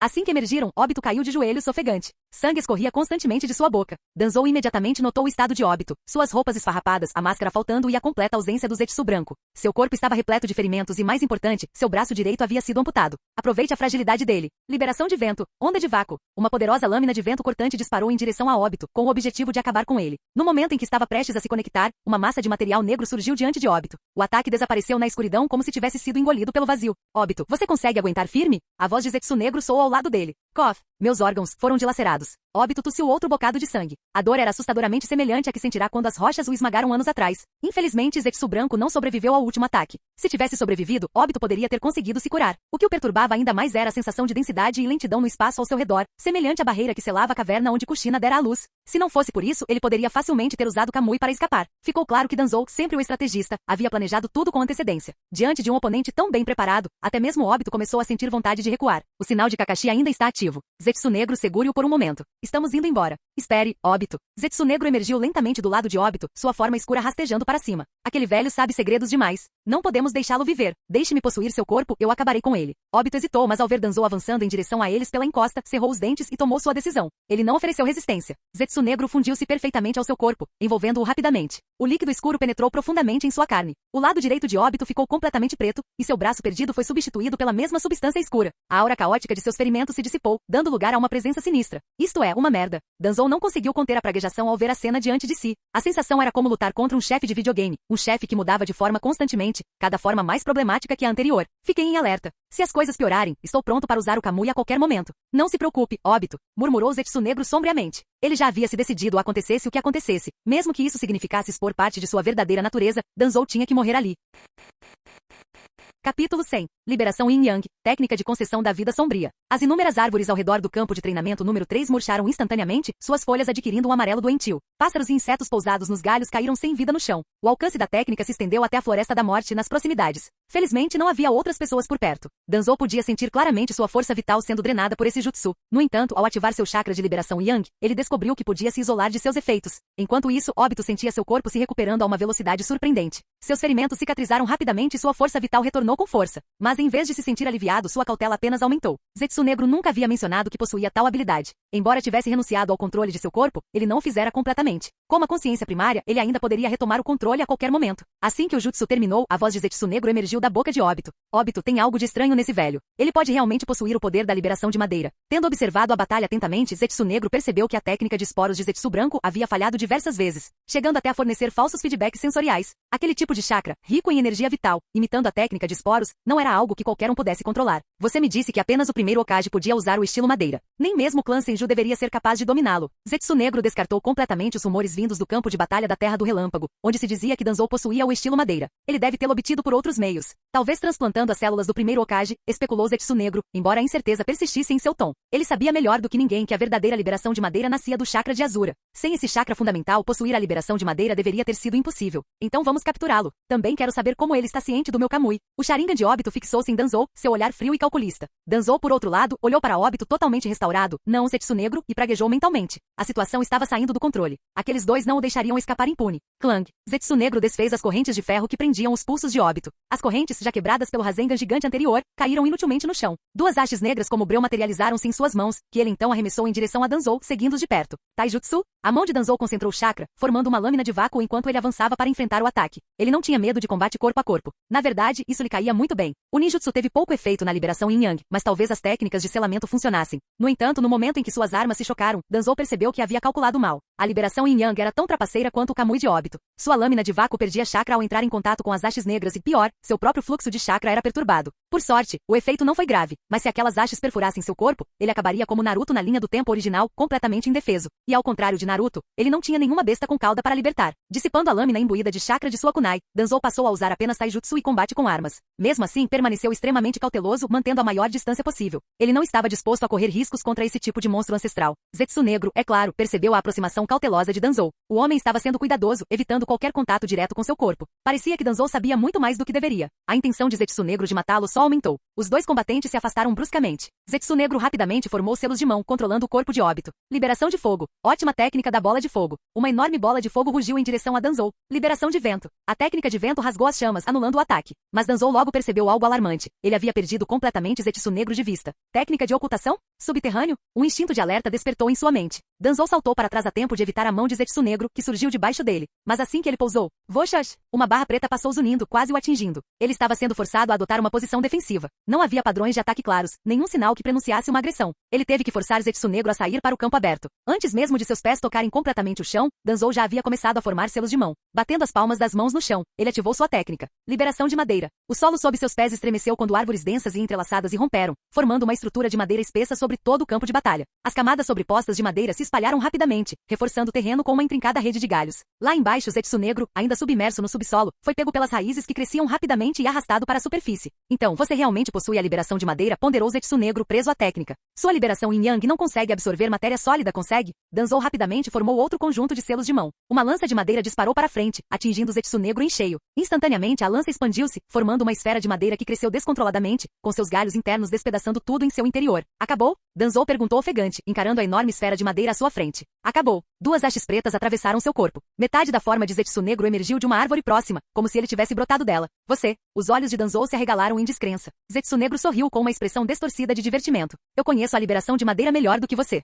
Assim que emergiram, Óbito caiu de joelhos ofegante. Sangue escorria constantemente de sua boca. Danzou imediatamente notou o estado de Óbito, suas roupas esfarrapadas, a máscara faltando e a completa ausência do Zetsu branco. Seu corpo estava repleto de ferimentos e, mais importante, seu braço direito havia sido amputado. Aproveite a fragilidade dele. Liberação de vento. Onda de vácuo. Uma poderosa lâmina de vento cortante disparou em direção a Óbito, com o objetivo de acabar com ele. No momento em que estava prestes a se conectar, uma massa de material negro surgiu diante de Óbito. O ataque desapareceu na escuridão como se tivesse sido engolido pelo vazio. Óbito, você consegue aguentar firme? A voz de Zetsu Negro soou ao lado dele. Cough. Meus órgãos foram dilacerados. Óbito tossiu outro bocado de sangue. A dor era assustadoramente semelhante à que sentirá quando as rochas o esmagaram anos atrás. Infelizmente, Zetsu Branco não sobreviveu ao último ataque. Se tivesse sobrevivido, Óbito poderia ter conseguido se curar. O que o perturbava ainda mais era a sensação de densidade e lentidão no espaço ao seu redor, semelhante à barreira que selava a caverna onde Kushina dera à luz. Se não fosse por isso, ele poderia facilmente ter usado Kamui para escapar. Ficou claro que Danzou, sempre o estrategista, havia planejado tudo com antecedência. Diante de um oponente tão bem preparado, até mesmo Óbito começou a sentir vontade de recuar. O sinal de Kakashi ainda está ativo. Zetsu Negro segure-o por um momento. Estamos indo embora. Espere, Óbito. Zetsu Negro emergiu lentamente do lado de Óbito, sua forma escura rastejando para cima. Aquele velho sabe segredos demais. Não podemos deixá-lo viver. Deixe-me possuir seu corpo, eu acabarei com ele. Óbito hesitou, mas ao ver Danzou avançando em direção a eles pela encosta, cerrou os dentes e tomou sua decisão. Ele não ofereceu resistência. Zetsu Negro fundiu-se perfeitamente ao seu corpo, envolvendo-o rapidamente. O líquido escuro penetrou profundamente em sua carne. O lado direito de Óbito ficou completamente preto, e seu braço perdido foi substituído pela mesma substância escura. A aura caótica de seus ferimentos se dissipou, dando lugar a uma presença sinistra. Isto é, uma merda. Danzou não conseguiu conter a praguejação ao ver a cena diante de si. A sensação era como lutar contra um chefe de videogame, um chefe que mudava de forma constantemente, cada forma mais problemática que a anterior. Fiquei em alerta. Se as coisas piorarem, estou pronto para usar o Kamui a qualquer momento. Não se preocupe, Óbito, murmurou Zetsu Negro sombriamente. Ele já havia se decidido acontecesse o que acontecesse. Mesmo que isso significasse expor parte de sua verdadeira natureza, Danzou tinha que morrer ali. Capítulo 100. Liberação Yin Yang, técnica de concessão da vida sombria. As inúmeras árvores ao redor do campo de treinamento número 3 murcharam instantaneamente, suas folhas adquirindo um amarelo doentio. Pássaros e insetos pousados nos galhos caíram sem vida no chão. O alcance da técnica se estendeu até a Floresta da Morte nas proximidades. Felizmente não havia outras pessoas por perto. Danzou podia sentir claramente sua força vital sendo drenada por esse jutsu. No entanto, ao ativar seu chakra de liberação Yang, ele descobriu que podia se isolar de seus efeitos. Enquanto isso, Óbito sentia seu corpo se recuperando a uma velocidade surpreendente. Seus ferimentos cicatrizaram rapidamente e sua força vital retornou com força. Mas em vez de se sentir aliviado, sua cautela apenas aumentou. Zetsu Negro nunca havia mencionado que possuía tal habilidade. Embora tivesse renunciado ao controle de seu corpo, ele não o fizera completamente. Como a consciência primária, ele ainda poderia retomar o controle a qualquer momento. Assim que o jutsu terminou, a voz de Zetsu Negro emergiu da boca de Óbito. Óbito, tem algo de estranho nesse velho. Ele pode realmente possuir o poder da liberação de madeira. Tendo observado a batalha atentamente, Zetsu Negro percebeu que a técnica de esporos de Zetsu Branco havia falhado diversas vezes, chegando até a fornecer falsos feedbacks sensoriais. Aquele tipo de chakra, rico em energia vital, imitando a técnica de esporos, não era algo que qualquer um pudesse controlar. Você me disse que apenas o primeiro Hokage podia usar o estilo madeira. Nem mesmo o clã Senju deveria ser capaz de dominá-lo. Zetsu Negro descartou completamente os rumores vindos do campo de batalha da Terra do Relâmpago, onde se dizia que Danzou possuía o estilo madeira. Ele deve tê-lo obtido por outros meios. Talvez transplantando as células do primeiro Hokage, especulou Zetsu Negro, embora a incerteza persistisse em seu tom. Ele sabia melhor do que ninguém que a verdadeira liberação de madeira nascia do chakra de Azura. Sem esse chakra fundamental, possuir a liberação de madeira deveria ter sido impossível. Então vamos capturá-lo. Também quero saber como ele está ciente do meu Kamui. O Sharingan de Óbito fixou-se em Danzou, seu olhar frio e calculista. Danzou, por outro lado, olhou para Óbito totalmente restaurado, não Zetsu Negro, e praguejou mentalmente. A situação estava saindo do controle. Aqueles dois não o deixariam escapar impune. Clang. Zetsu Negro desfez as correntes de ferro que prendiam os pulsos de Óbito. As correntes, já quebradas pelo Rasengan gigante anterior, caíram inutilmente no chão. Duas hastes negras como breu materializaram-se em suas mãos, que ele então arremessou em direção a Danzou, seguindo-os de perto. Taijutsu. A mão de Danzou concentrou o chakra, formando uma lâmina de vácuo enquanto ele avançava para enfrentar o ataque. Ele não tinha medo de combate corpo a corpo. Na verdade, isso lhe caía muito bem. O ninjutsu teve pouco efeito na liberação Yin Yang, mas talvez as técnicas de selamento funcionassem. No entanto, no momento em que sua suas armas se chocaram, Danzou percebeu que havia calculado mal. A liberação Yin Yang era tão trapaceira quanto o Kamui de óbito. Sua lâmina de vácuo perdia chakra ao entrar em contato com as hastes negras e, pior, seu próprio fluxo de chakra era perturbado. Por sorte, o efeito não foi grave, mas se aquelas hastes perfurassem seu corpo, ele acabaria como Naruto na linha do tempo original, completamente indefeso. E ao contrário de Naruto, ele não tinha nenhuma besta com cauda para libertar. Dissipando a lâmina imbuída de chakra de sua kunai, Danzou passou a usar apenas taijutsu e combate com armas. Mesmo assim, permaneceu extremamente cauteloso, mantendo a maior distância possível. Ele não estava disposto a correr riscos contra esse tipo de monstro ancestral. Zetsu Negro, é claro, percebeu a aproximação cautelosa de Danzou. O homem estava sendo cuidadoso, evitando qualquer contato direto com seu corpo. Parecia que Danzou sabia muito mais do que deveria. A intenção de Zetsu Negro de matá-lo só aumentou. Os dois combatentes se afastaram bruscamente. Zetsu Negro rapidamente formou selos de mão, controlando o corpo de óbito. Liberação de fogo. Ótima técnica da bola de fogo. Uma enorme bola de fogo rugiu em direção a Danzou. Liberação de vento. A técnica de vento rasgou as chamas, anulando o ataque. Mas Danzou logo percebeu algo alarmante. Ele havia perdido completamente Zetsu Negro de vista. Técnica de ocultação? Subterrâneo? Um instinto de alerta despertou em sua mente. Danzou saltou para trás a tempo de evitar a mão de Zetsu Negro, que surgiu debaixo dele. Mas assim que ele pousou, voxash! Uma barra preta passou zunindo, quase o atingindo. Ele estava sendo forçado a adotar uma posição defensiva. Não havia padrões de ataque claros, nenhum sinal que prenunciasse uma agressão. Ele teve que forçar Zetsu Negro a sair para o campo aberto. Antes mesmo de seus pés tocarem completamente o chão, Danzou já havia começado a formar selos de mão. Batendo as palmas das mãos no chão, ele ativou sua técnica. Liberação de madeira. O solo sob seus pés estremeceu quando árvores densas e entrelaçadas irromperam, formando uma estrutura de madeira espessa sobre todo o campo de batalha. As camadas sobrepostas de madeira se espalharam rapidamente, reforçando o terreno com uma intrincada rede de galhos. Lá embaixo, Zetsu Negro, ainda submerso no subsolo, foi pego pelas raízes que cresciam rapidamente e arrastado para a superfície. Então, você realmente possui a liberação de madeira, ponderou Zetsu Negro preso à técnica. Sua liberação Yin Yang não consegue absorver matéria sólida, consegue? Danzou rapidamente formou outro conjunto de selos de mão. Uma lança de madeira disparou para frente, atingindo Zetsu Negro em cheio. Instantaneamente, a lança expandiu-se, formando uma esfera de madeira que cresceu descontroladamente, com seus galhos internos despedaçando tudo em seu interior. Acabou? Danzou perguntou ofegante, encarando a enorme esfera de madeira à sua frente. Acabou. Duas hastes pretas atravessaram seu corpo. Metade da forma de Zetsu Negro emergiu de uma árvore próxima, como se ele tivesse brotado dela. Você. Os olhos de Danzou se arregalaram em descrença. Zetsu Negro sorriu com uma expressão distorcida de divertimento. Eu conheço a liberação de madeira melhor do que você.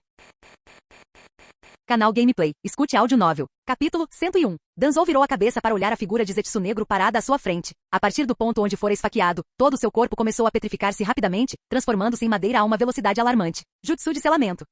Canal Gameplay. Escute áudio novel. Capítulo 101. Danzou virou a cabeça para olhar a figura de Zetsu Negro parada à sua frente. A partir do ponto onde fora esfaqueado, todo o seu corpo começou a petrificar-se rapidamente, transformando-se em madeira a uma velocidade alarmante. Jutsu de selamento.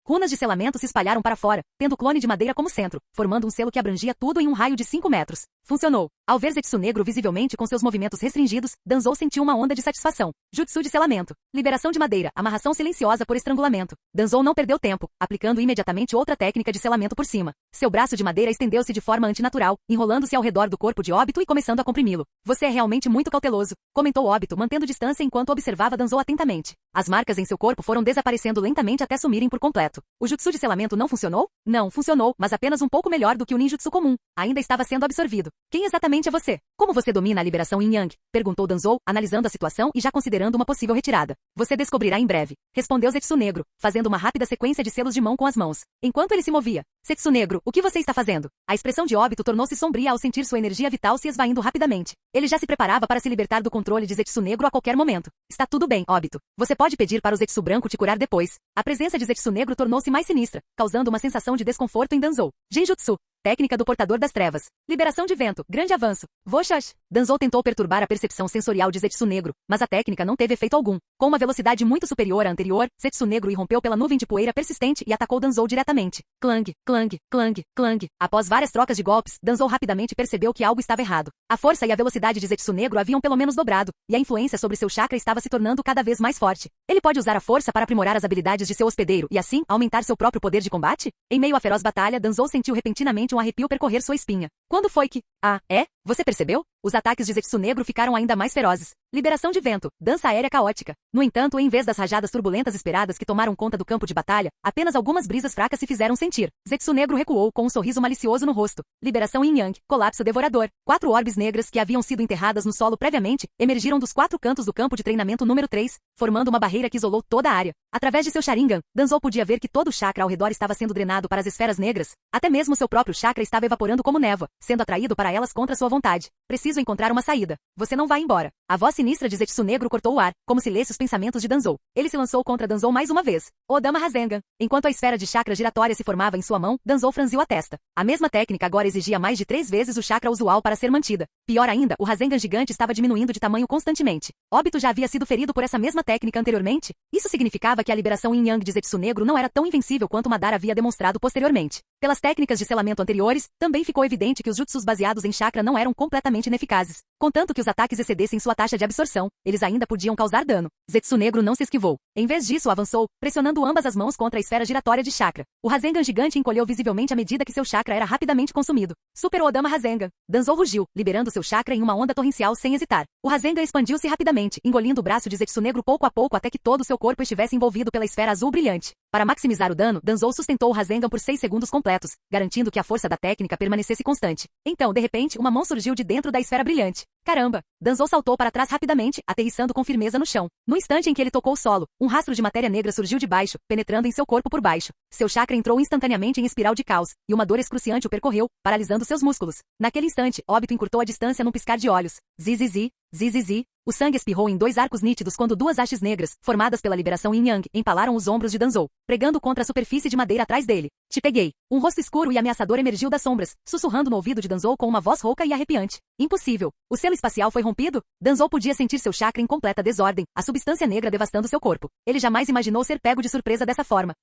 Runas de selamento se espalharam para fora, tendo o clone de madeira como centro, formando um selo que abrangia tudo em um raio de 5 metros. Funcionou. Ao ver Zetsu Negro visivelmente com seus movimentos restringidos, Danzou sentiu uma onda de satisfação. Jutsu de selamento. Liberação de madeira, amarração silenciosa por estrangulamento. Danzou não perdeu tempo, aplicando imediatamente outra técnica de selamento por cima. Seu braço de madeira estendeu-se de forma antinatural, enrolando-se ao redor do corpo de óbito e começando a comprimi-lo. Você é realmente muito cauteloso, comentou óbito, mantendo distância enquanto observava Danzou atentamente. As marcas em seu corpo foram desaparecendo lentamente até sumirem por completo. O jutsu de selamento não funcionou? Não, funcionou, mas apenas um pouco melhor do que o ninjutsu comum. Ainda estava sendo absorvido. Quem exatamente é você? Como você domina a liberação Yin Yang? Perguntou Danzou, analisando a situação e já considerando uma possível retirada. Você descobrirá em breve. Respondeu Zetsu Negro, fazendo uma rápida sequência de selos de mão com as mãos. Enquanto ele se movia. Zetsu Negro, o que você está fazendo? A expressão de óbito tornou-se sombria ao sentir sua energia vital se esvaindo rapidamente. Ele já se preparava para se libertar do controle de Zetsu Negro a qualquer momento. Está tudo bem, óbito. Você pode pedir para o Zetsu Branco te curar depois. A presença de Zetsu Negro tornou-se mais sinistra, causando uma sensação de desconforto em Danzou. Genjutsu. Técnica do Portador das Trevas. Liberação de vento. Grande avanço. Voxash. Danzou tentou perturbar a percepção sensorial de Zetsu Negro, mas a técnica não teve efeito algum. Com uma velocidade muito superior à anterior, Zetsu Negro irrompeu pela nuvem de poeira persistente e atacou Danzou diretamente. Clang, clang, clang, clang. Após várias trocas de golpes, Danzou rapidamente percebeu que algo estava errado. A força e a velocidade de Zetsu Negro haviam pelo menos dobrado, e a influência sobre seu chakra estava se tornando cada vez mais forte. Ele pode usar a força para aprimorar as habilidades de seu hospedeiro e assim aumentar seu próprio poder de combate? Em meio à feroz batalha, Danzou sentiu repentinamente um arrepio percorrer sua espinha. Quando foi que... Ah, é? Você percebeu? Os ataques de Zetsu Negro ficaram ainda mais ferozes. Liberação de vento, dança aérea caótica. No entanto, em vez das rajadas turbulentas esperadas que tomaram conta do campo de batalha, apenas algumas brisas fracas se fizeram sentir. Zetsu Negro recuou com um sorriso malicioso no rosto. Liberação Yin Yang, colapso devorador. 4 orbes negras que haviam sido enterradas no solo previamente, emergiram dos 4 cantos do campo de treinamento número 3, formando uma barreira que isolou toda a área. Através de seu Sharingan, Danzou podia ver que todo o chakra ao redor estava sendo drenado para as esferas negras. Até mesmo seu próprio chakra estava evaporando como névoa, sendo atraído para elas contra sua vontade. Preciso encontrar uma saída. Você não vai embora. A voz sinistra de Zetsu Negro cortou o ar, como se lesse os pensamentos de Danzou. Ele se lançou contra Danzou mais uma vez. Odama Rasengan. Enquanto a esfera de chakra giratória se formava em sua mão, Danzou franziu a testa. A mesma técnica agora exigia mais de 3 vezes o chakra usual para ser mantida. Pior ainda, o Rasengan gigante estava diminuindo de tamanho constantemente. Obito já havia sido ferido por essa mesma técnica anteriormente. Isso significava que a liberação Yin Yang de Zetsu Negro não era tão invencível quanto Madara havia demonstrado posteriormente. Pelas técnicas de selamento anteriores, também ficou evidente que os jutsus baseados em chakra não eram completamente ineficazes. Contanto que os ataques excedessem sua taxa de absorção, eles ainda podiam causar dano. Zetsu Negro não se esquivou. Em vez disso, avançou, pressionando ambas as mãos contra a esfera giratória de chakra. O Rasengan gigante encolheu visivelmente à medida que seu chakra era rapidamente consumido. Superou Odama Rasengan. Danzou rugiu, liberando seu chakra em uma onda torrencial sem hesitar. O Rasengan expandiu-se rapidamente, engolindo o braço de Zetsu Negro pouco a pouco até que todo o seu corpo estivesse envolvido pela esfera azul brilhante. Para maximizar o dano, Danzou sustentou o Rasengan por 6 segundos completos, garantindo que a força da técnica permanecesse constante. Então, de repente, uma mão surgiu de dentro da esfera brilhante. Caramba! Danzou saltou para trás rapidamente, aterrissando com firmeza no chão. No instante em que ele tocou o solo, um rastro de matéria negra surgiu de baixo, penetrando em seu corpo por baixo. Seu chakra entrou instantaneamente em espiral de caos, e uma dor excruciante o percorreu, paralisando seus músculos. Naquele instante, Obito encurtou a distância num piscar de olhos. Zizizi, zizizi. O sangue espirrou em 2 arcos nítidos quando 2 hastes negras, formadas pela liberação Yin Yang, empalaram os ombros de Danzou, pregando contra a superfície de madeira atrás dele. Te peguei. Um rosto escuro e ameaçador emergiu das sombras, sussurrando no ouvido de Danzou com uma voz rouca e arrepiante. Impossível. O selo espacial foi rompido? Danzou podia sentir seu chakra em completa desordem, a substância negra devastando seu corpo. Ele jamais imaginou ser pego de surpresa dessa forma.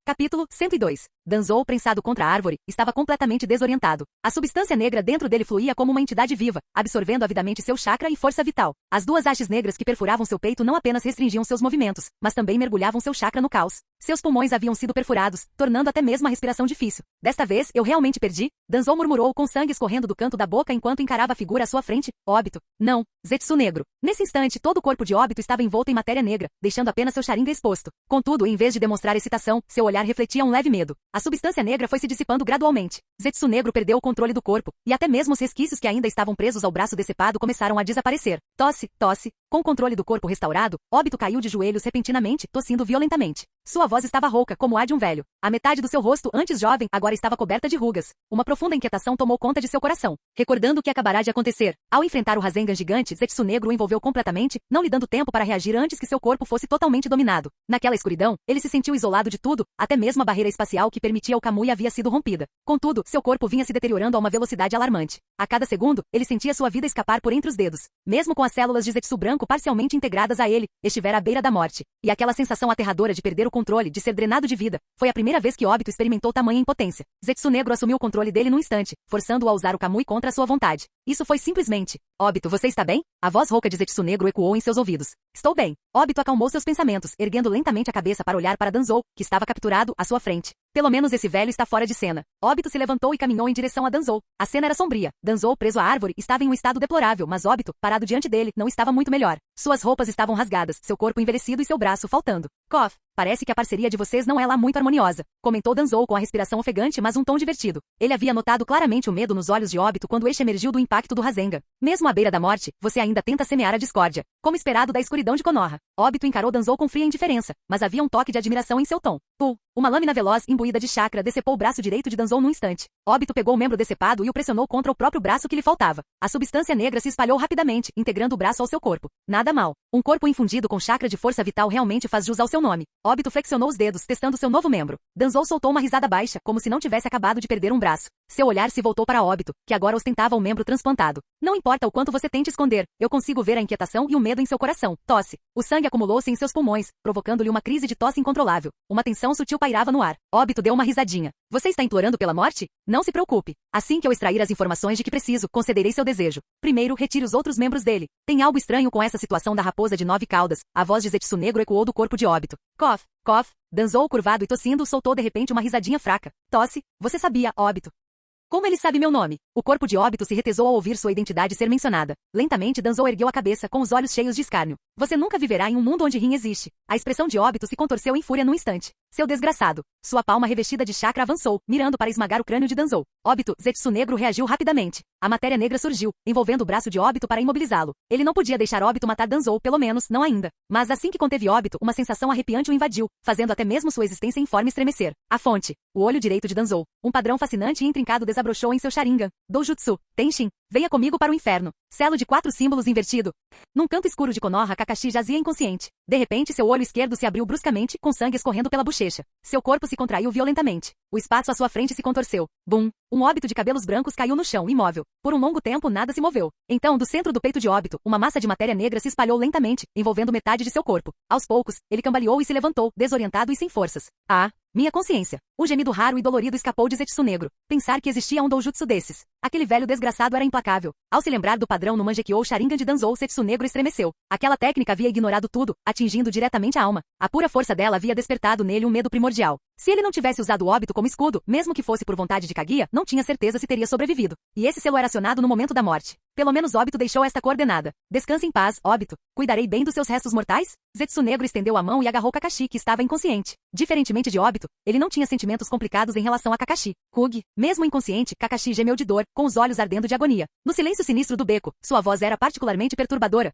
Capítulo 102. Danzou, prensado contra a árvore, estava completamente desorientado. A substância negra dentro dele fluía como uma entidade viva, absorvendo avidamente seu chakra e força vital. As 2 hastes negras que perfuravam seu peito não apenas restringiam seus movimentos, mas também mergulhavam seu chakra no caos. Seus pulmões haviam sido perfurados, tornando até mesmo a respiração difícil. Desta vez, eu realmente perdi? Danzou murmurou com sangue escorrendo do canto da boca enquanto encarava a figura à sua frente. Obito. Não. Zetsu Negro. Nesse instante, todo o corpo de Obito estava envolto em matéria negra, deixando apenas seu Sharingan exposto. Contudo, em vez de demonstrar excitação, seu olhar refletia um leve medo. A substância negra foi se dissipando gradualmente. Zetsu Negro perdeu o controle do corpo, e até mesmo os resquícios que ainda estavam presos ao braço decepado começaram a desaparecer. Tosse, tosse. Com o controle do corpo restaurado, Obito caiu de joelhos repentinamente, tossindo violentamente. Sua voz estava rouca, como a de um velho. A metade do seu rosto, antes jovem, agora estava coberta de rugas. Uma profunda inquietação tomou conta de seu coração. Recordando o que acabará de acontecer, ao enfrentar o Rasengan gigante, Zetsu Negro o envolveu completamente, não lhe dando tempo para reagir antes que seu corpo fosse totalmente dominado. Naquela escuridão, ele se sentiu isolado de tudo, até mesmo a barreira espacial que permitia ao Kamui havia sido rompida. Contudo, seu corpo vinha se deteriorando a uma velocidade alarmante. A cada segundo, ele sentia sua vida escapar por entre os dedos. Mesmo com as células de Zetsu branco parcialmente integradas a ele, estivera à beira da morte. E aquela sensação aterradora de perder o controle, de ser drenado de vida, foi a primeira vez que Obito experimentou tamanha impotência. Zetsu Negro assumiu o controle dele num instante, forçando-o a usar o Kamui contra a sua vontade. Isso foi simplesmente: Obito, você está bem? A voz rouca de Zetsu Negro ecoou em seus ouvidos. Estou bem. Obito acalmou seus pensamentos, erguendo lentamente a cabeça para olhar para Danzou, que estava capturado, à sua frente. Pelo menos esse velho está fora de cena. Obito se levantou e caminhou em direção a Danzou. A cena era sombria. Danzou, preso à árvore, estava em um estado deplorável, mas Obito, parado diante dele, não estava muito melhor. Suas roupas estavam rasgadas, seu corpo envelhecido e seu braço faltando. Kof, parece que a parceria de vocês não é lá muito harmoniosa, comentou Danzou com a respiração ofegante, mas um tom divertido. Ele havia notado claramente o medo nos olhos de Obito quando este emergiu do impacto do Rasengan. Mesmo à beira da morte, você ainda tenta semear a discórdia, como esperado da escuridão de Konoha. Obito encarou Danzou com fria indiferença, mas havia um toque de admiração em seu tom. Uma lâmina veloz, imbuída de chakra, decepou o braço direito de Danzou num instante. Obito pegou o membro decepado e o pressionou contra o próprio braço que lhe faltava. A substância negra se espalhou rapidamente, integrando o braço ao seu corpo. Nada mal. Um corpo infundido com chakra de força vital realmente faz jus ao seu nome. Obito flexionou os dedos, testando seu novo membro. Danzou soltou uma risada baixa, como se não tivesse acabado de perder um braço. Seu olhar se voltou para Obito, que agora ostentava o membro transplantado. Não importa o quanto você tente esconder, eu consigo ver a inquietação e o medo em seu coração. Tosse. O sangue acumulou-se em seus pulmões, provocando-lhe uma crise de tosse incontrolável. Uma tensão sutil pairava no ar. Obito deu uma risadinha. Você está implorando pela morte? Não se preocupe. Assim que eu extrair as informações de que preciso, concederei seu desejo. Primeiro, retire os outros membros dele. Tem algo estranho com essa situação da raposa de 9 caudas. A voz de Zetsu Negro ecoou do corpo de Obito. Kof, kof. Danzou curvado e tossindo, soltou de repente uma risadinha fraca. Tosse. Você sabia, Obito. Como ele sabe meu nome? O corpo de Obito se retesou ao ouvir sua identidade ser mencionada. Lentamente Danzou ergueu a cabeça com os olhos cheios de escárnio. Você nunca viverá em um mundo onde Rin existe. A expressão de Obito se contorceu em fúria num instante. Seu desgraçado. Sua palma revestida de chakra avançou, mirando para esmagar o crânio de Danzou. Obito, Zetsu Negro reagiu rapidamente. A matéria negra surgiu, envolvendo o braço de Obito para imobilizá-lo. Ele não podia deixar Obito matar Danzou, pelo menos, não ainda. Mas assim que conteve Obito, uma sensação arrepiante o invadiu, fazendo até mesmo sua existência informe estremecer. A fonte. O olho direito de Danzou. Um padrão fascinante e intrincado desabrochou em seu Sharingan. Doujutsu. Tenshin. Venha comigo para o inferno. Selo de 4 símbolos invertido. Num canto escuro de Konoha, Kakashi jazia inconsciente. De repente, seu olho esquerdo se abriu bruscamente, com sangue escorrendo pela bochecha. Seu corpo se contraiu violentamente. O espaço à sua frente se contorceu. Bum! Um óbito de cabelos brancos caiu no chão, imóvel. Por um longo tempo, nada se moveu. Então, do centro do peito de óbito, uma massa de matéria negra se espalhou lentamente, envolvendo metade de seu corpo. Aos poucos, ele cambaleou e se levantou, desorientado e sem forças. Ah! Minha consciência. Um gemido raro e dolorido escapou de Zetsu Negro. Pensar que existia um doujutsu desses. Aquele velho desgraçado era implacável. Ao se lembrar do padrão no Mangekyou Sharingan de Danzou, Zetsu Negro estremeceu. Aquela técnica havia ignorado tudo, atingindo diretamente a alma. A pura força dela havia despertado nele um medo primordial. Se ele não tivesse usado o óbito como escudo, mesmo que fosse por vontade de Kaguya, não tinha certeza se teria sobrevivido. E esse selo era acionado no momento da morte. Pelo menos Óbito deixou esta coordenada. Descanse em paz, Óbito. Cuidarei bem dos seus restos mortais? Zetsu Negro estendeu a mão e agarrou Kakashi, que estava inconsciente. Diferentemente de Óbito, ele não tinha sentimentos complicados em relação a Kakashi. Kugi. Mesmo inconsciente, Kakashi gemeu de dor, com os olhos ardendo de agonia. No silêncio sinistro do beco, sua voz era particularmente perturbadora.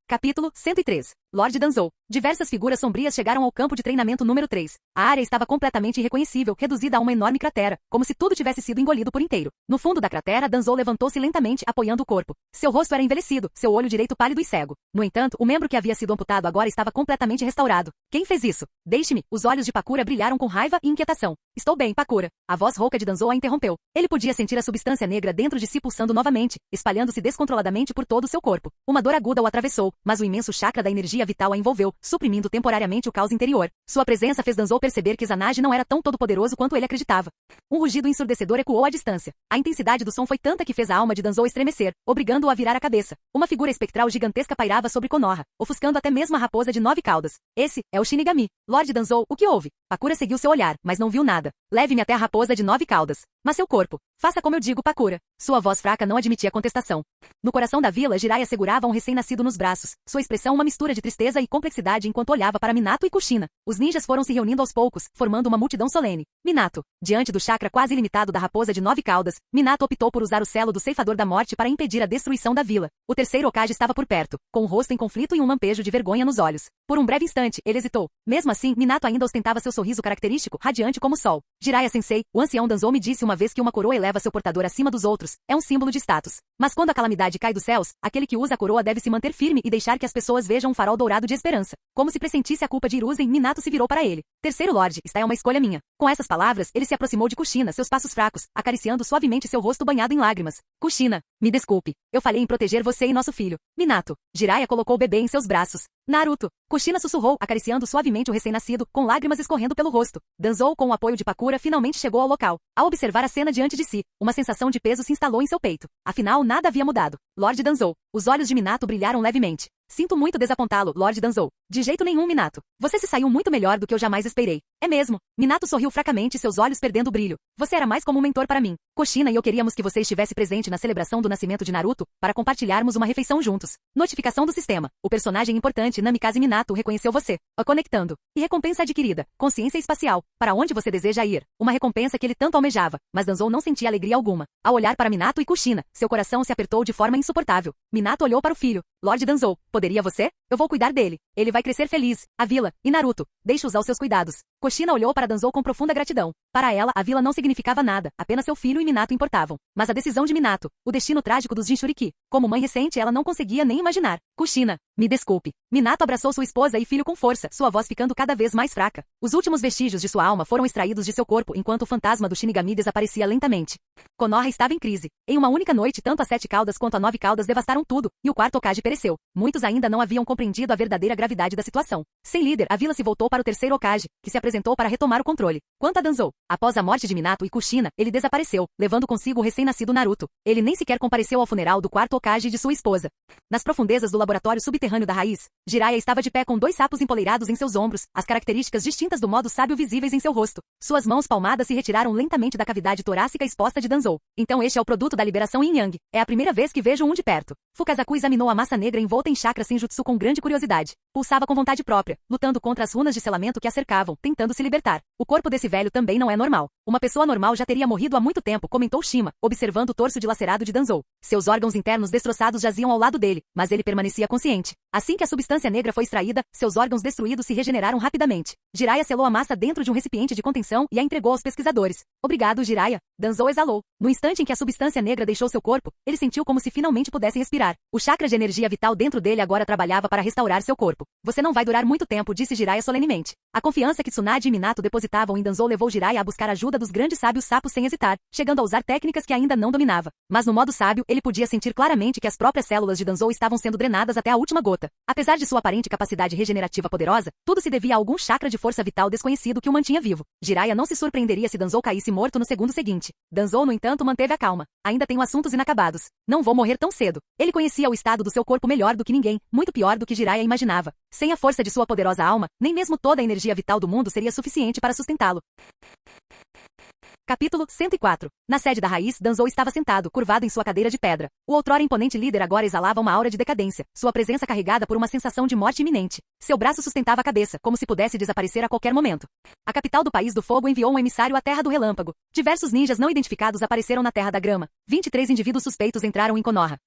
Capítulo 103. Lord Danzou. Diversas figuras sombrias chegaram ao campo de treinamento número 3. A área estava completamente irreconhecível, reduzida a uma enorme cratera, como se tudo tivesse sido engolido por inteiro. No fundo da cratera, Danzou levantou-se lentamente, apoiando o corpo. Seu rosto era envelhecido, seu olho direito pálido e cego. No entanto, o membro que havia sido amputado agora estava completamente restaurado. Quem fez isso? Deixe-me. Os olhos de Pakura brilharam com raiva e inquietação. Estou bem, Pakura. A voz rouca de Danzou a interrompeu. Ele podia sentir a substância negra dentro de si pulsando novamente, espalhando-se descontroladamente por todo o seu corpo. Uma dor aguda o atravessou, mas o imenso chakra da energia vital a envolveu, suprimindo temporariamente o caos interior. Sua presença fez Danzou perceber que Izanagi não era tão todo-poderoso quanto ele acreditava. Um rugido ensurdecedor ecoou à distância. A intensidade do som foi tanta que fez a alma de Danzou estremecer, obrigando-o a virar a cabeça. Uma figura espectral gigantesca pairava sobre Konoha, ofuscando até mesmo a raposa de 9 caudas. Esse é o Shinigami. Lord Danzou, o que houve? Pakura seguiu seu olhar, mas não viu nada. Leve-me até a raposa de 9 caudas. Mas seu corpo. Faça como eu digo, Pakura. Sua voz fraca não admitia contestação. No coração da vila, Jiraiya segurava um recém-nascido nos braços. Sua expressão uma mistura de tristeza e complexidade enquanto olhava para Minato e Kushina. Os ninjas foram se reunindo aos poucos, formando uma multidão solene. Minato. Diante do chakra quase ilimitado da raposa de 9 caudas, Minato optou por usar o selo do ceifador da morte para impedir a destruição da vila. O terceiro Hokage estava por perto, com o rosto em conflito e um lampejo de vergonha nos olhos. Por um breve instante, ele hesitou. Mesmo assim, Minato ainda ostentava seu sorriso característico, radiante como o sol. Jiraiya-sensei, o ancião Danzou me disse uma vez que uma coroa eleva seu portador acima dos outros. É um símbolo de status. Mas quando a calamidade cai dos céus, aquele que usa a coroa deve se manter firme e deixar que as pessoas vejam um farol dourado de esperança. Como se pressentisse a culpa de Hiruzen, Minato se virou para ele. Terceiro Lorde, esta é uma escolha minha. Com essas palavras, ele se aproximou de Kushina, seus passos fracos, acariciando suavemente seu rosto banhado em lágrimas. Kushina, me desculpe. Eu falhei em proteger você e nosso filho. Minato. Jiraiya colocou o bebê em seus braços. Naruto. Kushina sussurrou, acariciando suavemente o recém-nascido, com lágrimas escorrendo pelo rosto. Danzou, com o apoio de Pakura, finalmente chegou ao local. Ao observar a cena diante de si, uma sensação de peso se instalou em seu peito. Afinal, nada havia mudado. Lord Danzou. Os olhos de Minato brilharam levemente. Sinto muito desapontá-lo, Lord Danzou. De jeito nenhum, Minato. Você se saiu muito melhor do que eu jamais esperei. É mesmo. Minato sorriu fracamente, seus olhos perdendo o brilho. Você era mais como um mentor para mim. Kushina e eu queríamos que você estivesse presente na celebração do nascimento de Naruto, para compartilharmos uma refeição juntos. Notificação do sistema. O personagem importante Namikaze Minato reconheceu você. O conectando. E recompensa adquirida. Consciência espacial. Para onde você deseja ir? Uma recompensa que ele tanto almejava, mas Danzou não sentia alegria alguma. Ao olhar para Minato e Kushina, seu coração se apertou de forma insuportável. Minato olhou para o filho. Lord Danzou, poderia você? Eu vou cuidar dele. Ele vai crescer feliz. A vila. E Naruto. Deixe-os aos seus cuidados. Kushina olhou para Danzou com profunda gratidão. Para ela, a vila não significava nada, apenas seu filho e Minato importavam. Mas a decisão de Minato, o destino trágico dos Jinchuriki, como mãe recente ela não conseguia nem imaginar. Kushina, me desculpe. Minato abraçou sua esposa e filho com força, sua voz ficando cada vez mais fraca. Os últimos vestígios de sua alma foram extraídos de seu corpo enquanto o fantasma do Shinigami desaparecia lentamente. Konoha estava em crise. Em uma única noite, tanto as 7 caudas quanto a 9 caudas devastaram tudo, e o quarto Hokage pereceu. Muitos ainda não haviam compreendido a verdadeira gravidade da situação. Sem líder, a vila se voltou para o terceiro Hokage, que se apresentou para retomar o controle. Quanto a Danzou, após a morte de Minato e Kushina, ele desapareceu, levando consigo o recém-nascido Naruto. Ele nem sequer compareceu ao funeral do quarto Hokage e de sua esposa. Nas profundezas do laboratório subterrâneo da raiz, Jiraiya estava de pé com 2 sapos empoleirados em seus ombros, as características distintas do modo sábio visíveis em seu rosto. Suas mãos palmadas se retiraram lentamente da cavidade torácica exposta de Danzou. Então este é o produto da liberação Yin-Yang. É a primeira vez que vejo um de perto. Fukazaku examinou a massa negra envolta em chakra senjutsu com grande curiosidade. Pulsava com vontade própria, lutando contra as runas de selamento que a cercavam, tentando se libertar. O corpo desse velho também não era é normal. Uma pessoa normal já teria morrido há muito tempo, comentou Shima, observando o torso dilacerado de Danzou. Seus órgãos internos destroçados jaziam ao lado dele, mas ele permanecia consciente. Assim que a substância negra foi extraída, seus órgãos destruídos se regeneraram rapidamente. Jiraiya selou a massa dentro de um recipiente de contenção e a entregou aos pesquisadores. Obrigado, Jiraiya. Danzou exalou. No instante em que a substância negra deixou seu corpo, ele sentiu como se finalmente pudesse respirar. O chakra de energia vital dentro dele agora trabalhava para restaurar seu corpo. Você não vai durar muito tempo, disse Jiraiya solenemente. A confiança que Tsunade e Minato depositavam em Danzou levou Jiraiya a buscar ajuda dos grandes sábios sapos sem hesitar, chegando a usar técnicas que ainda não dominava. Mas no modo sábio, ele podia sentir claramente que as próprias células de Danzou estavam sendo drenadas até a última gota. Apesar de sua aparente capacidade regenerativa poderosa, tudo se devia a algum chakra de força vital desconhecido que o mantinha vivo. Jiraiya não se surpreenderia se Danzou caísse morto no segundo seguinte. Danzou, no entanto, manteve a calma. Ainda tenho assuntos inacabados. Não vou morrer tão cedo. Ele conhecia o estado do seu corpo melhor do que ninguém, muito pior do que Jiraiya imaginava. Sem a força de sua poderosa alma, nem mesmo toda a energia vital do mundo seria suficiente para sustentá-lo. Capítulo 104. Na sede da raiz, Danzou estava sentado, curvado em sua cadeira de pedra. O outrora imponente líder agora exalava uma aura de decadência, sua presença carregada por uma sensação de morte iminente. Seu braço sustentava a cabeça, como se pudesse desaparecer a qualquer momento. A capital do País do Fogo enviou um emissário à Terra do Relâmpago. Diversos ninjas não identificados apareceram na Terra da Grama. 23 indivíduos suspeitos entraram em Konoha.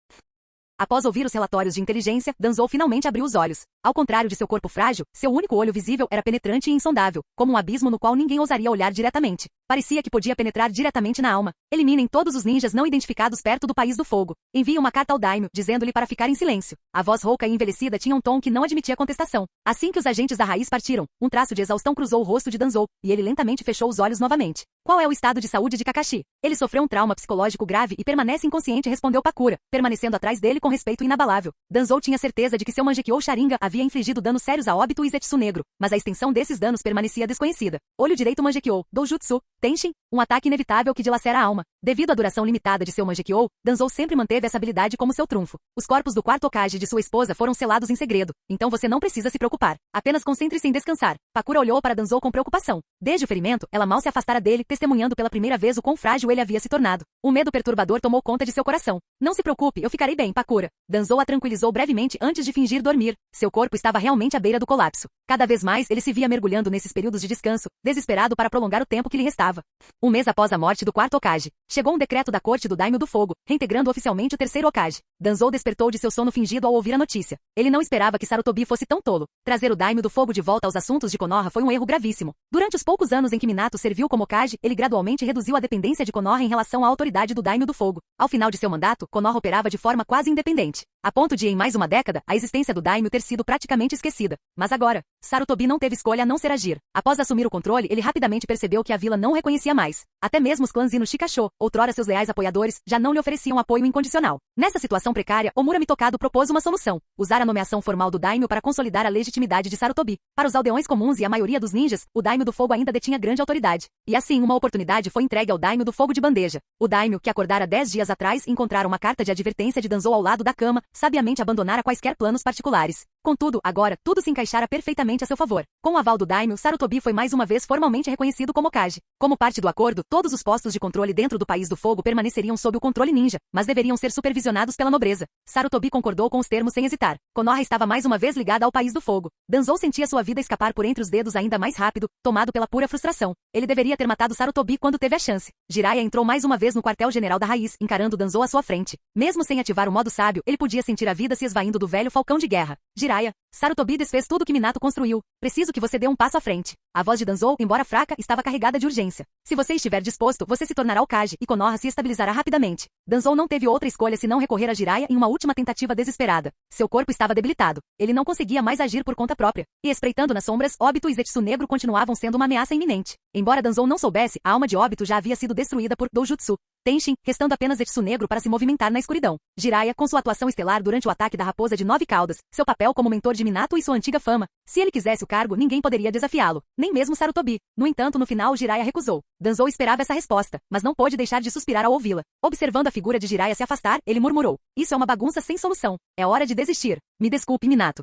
Após ouvir os relatórios de inteligência, Danzou finalmente abriu os olhos. Ao contrário de seu corpo frágil, seu único olho visível era penetrante e insondável, como um abismo no qual ninguém ousaria olhar diretamente. Parecia que podia penetrar diretamente na alma. Eliminem todos os ninjas não identificados perto do País do Fogo. Envie uma carta ao Daimyo, dizendo-lhe para ficar em silêncio. A voz rouca e envelhecida tinha um tom que não admitia contestação. Assim que os agentes da raiz partiram, um traço de exaustão cruzou o rosto de Danzou, e ele lentamente fechou os olhos novamente. Qual é o estado de saúde de Kakashi? Ele sofreu um trauma psicológico grave e permanece inconsciente, respondeu Pakura, permanecendo atrás dele com respeito inabalável. Danzou tinha certeza de que seu Mangekyou Sharingan havia infligido danos sérios a Obito e Zetsu Negro, mas a extensão desses danos permanecia desconhecida. Olho direito Mangekyou, Doujutsu, Tenshin, um ataque inevitável que dilacera a alma. Devido à duração limitada de seu Mangekyou, Danzou sempre manteve essa habilidade como seu trunfo. Os corpos do quarto Hokage e de sua esposa foram selados em segredo, então você não precisa se preocupar. Apenas concentre-se em descansar. Pakura olhou para Danzou com preocupação. Desde o ferimento, ela mal se afastara dele, testemunhando pela primeira vez o quão frágil ele havia se tornado. O medo perturbador tomou conta de seu coração. Não se preocupe, eu ficarei bem, Pakura. Danzou a tranquilizou brevemente antes de fingir dormir. Seu corpo estava realmente à beira do colapso. Cada vez mais ele se via mergulhando nesses períodos de descanso, desesperado para prolongar o tempo que lhe restava. Um mês após a morte do quarto Hokage, chegou um decreto da corte do Daimyo do Fogo, reintegrando oficialmente o terceiro Hokage. Danzou despertou de seu sono fingido ao ouvir a notícia. Ele não esperava que Sarutobi fosse tão tolo. Trazer o Daimyo do Fogo de volta aos assuntos de Konoha foi um erro gravíssimo. Durante os poucos anos em que Minato serviu como Hokage, ele gradualmente reduziu a dependência de Konoha em relação à autoridade do Daimyo do Fogo. Ao final de seu mandato, Konoha operava de forma quase independente, a ponto de, em mais uma década, a existência do Daimyo ter sido praticamente esquecida. Mas agora, Sarutobi não teve escolha a não ser agir. Após assumir o controle, ele rapidamente percebeu que a vila não o reconhecia mais. Até mesmo os clãs Ino Shikasho, outrora seus leais apoiadores, já não lhe ofereciam apoio incondicional. Nessa situação precária, Omura Mitokado propôs uma solução: usar a nomeação formal do Daimyo para consolidar a legitimidade de Sarutobi. Para os aldeões comuns e a maioria dos ninjas, o Daimyo do Fogo ainda detinha grande autoridade. E assim, uma oportunidade foi entregue ao Daimyo do Fogo de bandeja. O Daimyo, que acordara 10 dias atrás, encontrara uma carta de advertência de Danzou ao lado da cama, sabiamente abandonara quaisquer planos particulares. Contudo, agora, tudo se encaixara perfeitamente a seu favor. Com o aval do Daimyo, Sarutobi foi mais uma vez formalmente reconhecido como Hokage. Como parte do acordo, todos os postos de controle dentro do País do Fogo permaneceriam sob o controle ninja, mas deveriam ser supervisionados pela nobreza. Sarutobi concordou com os termos sem hesitar. Konoha estava mais uma vez ligada ao País do Fogo. Danzou sentia sua vida escapar por entre os dedos ainda mais rápido, tomado pela pura frustração. Ele deveria ter matado Sarutobi quando teve a chance. Jiraiya entrou mais uma vez no quartel-general da raiz, encarando Danzou à sua frente. Mesmo sem ativar o modo sábio, ele podia sentir a vida se esvaindo do velho falcão de guerra. Jiraiya, Sarutobi desfez tudo que Minato construiu. Preciso que você dê um passo à frente. A voz de Danzou, embora fraca, estava carregada de urgência. Se você estiver disposto, você se tornará Hokage e Konoha se estabilizará rapidamente. Danzou não teve outra escolha senão recorrer a Jiraiya em uma última tentativa desesperada. Seu corpo estava debilitado. Ele não conseguia mais agir por conta própria. E espreitando nas sombras, Obito e Zetsu Negro continuavam sendo uma ameaça iminente. Embora Danzou não soubesse, a alma de Obito já havia sido destruída por Doujutsu. Tenshin, restando apenas Zetsu Negro para se movimentar na escuridão. Jiraiya, com sua atuação estelar durante o ataque da Raposa de 9 Caudas, seu papel como mentor de Minato e sua antiga fama. Se ele quisesse o cargo, ninguém poderia desafiá-lo, nem mesmo Sarutobi. No entanto, no final, Jiraiya recusou. Danzou esperava essa resposta, mas não pôde deixar de suspirar ao ouvi-la. Observando a figura de Jiraiya se afastar, ele murmurou: "Isso é uma bagunça sem solução. É hora de desistir. Me desculpe, Minato."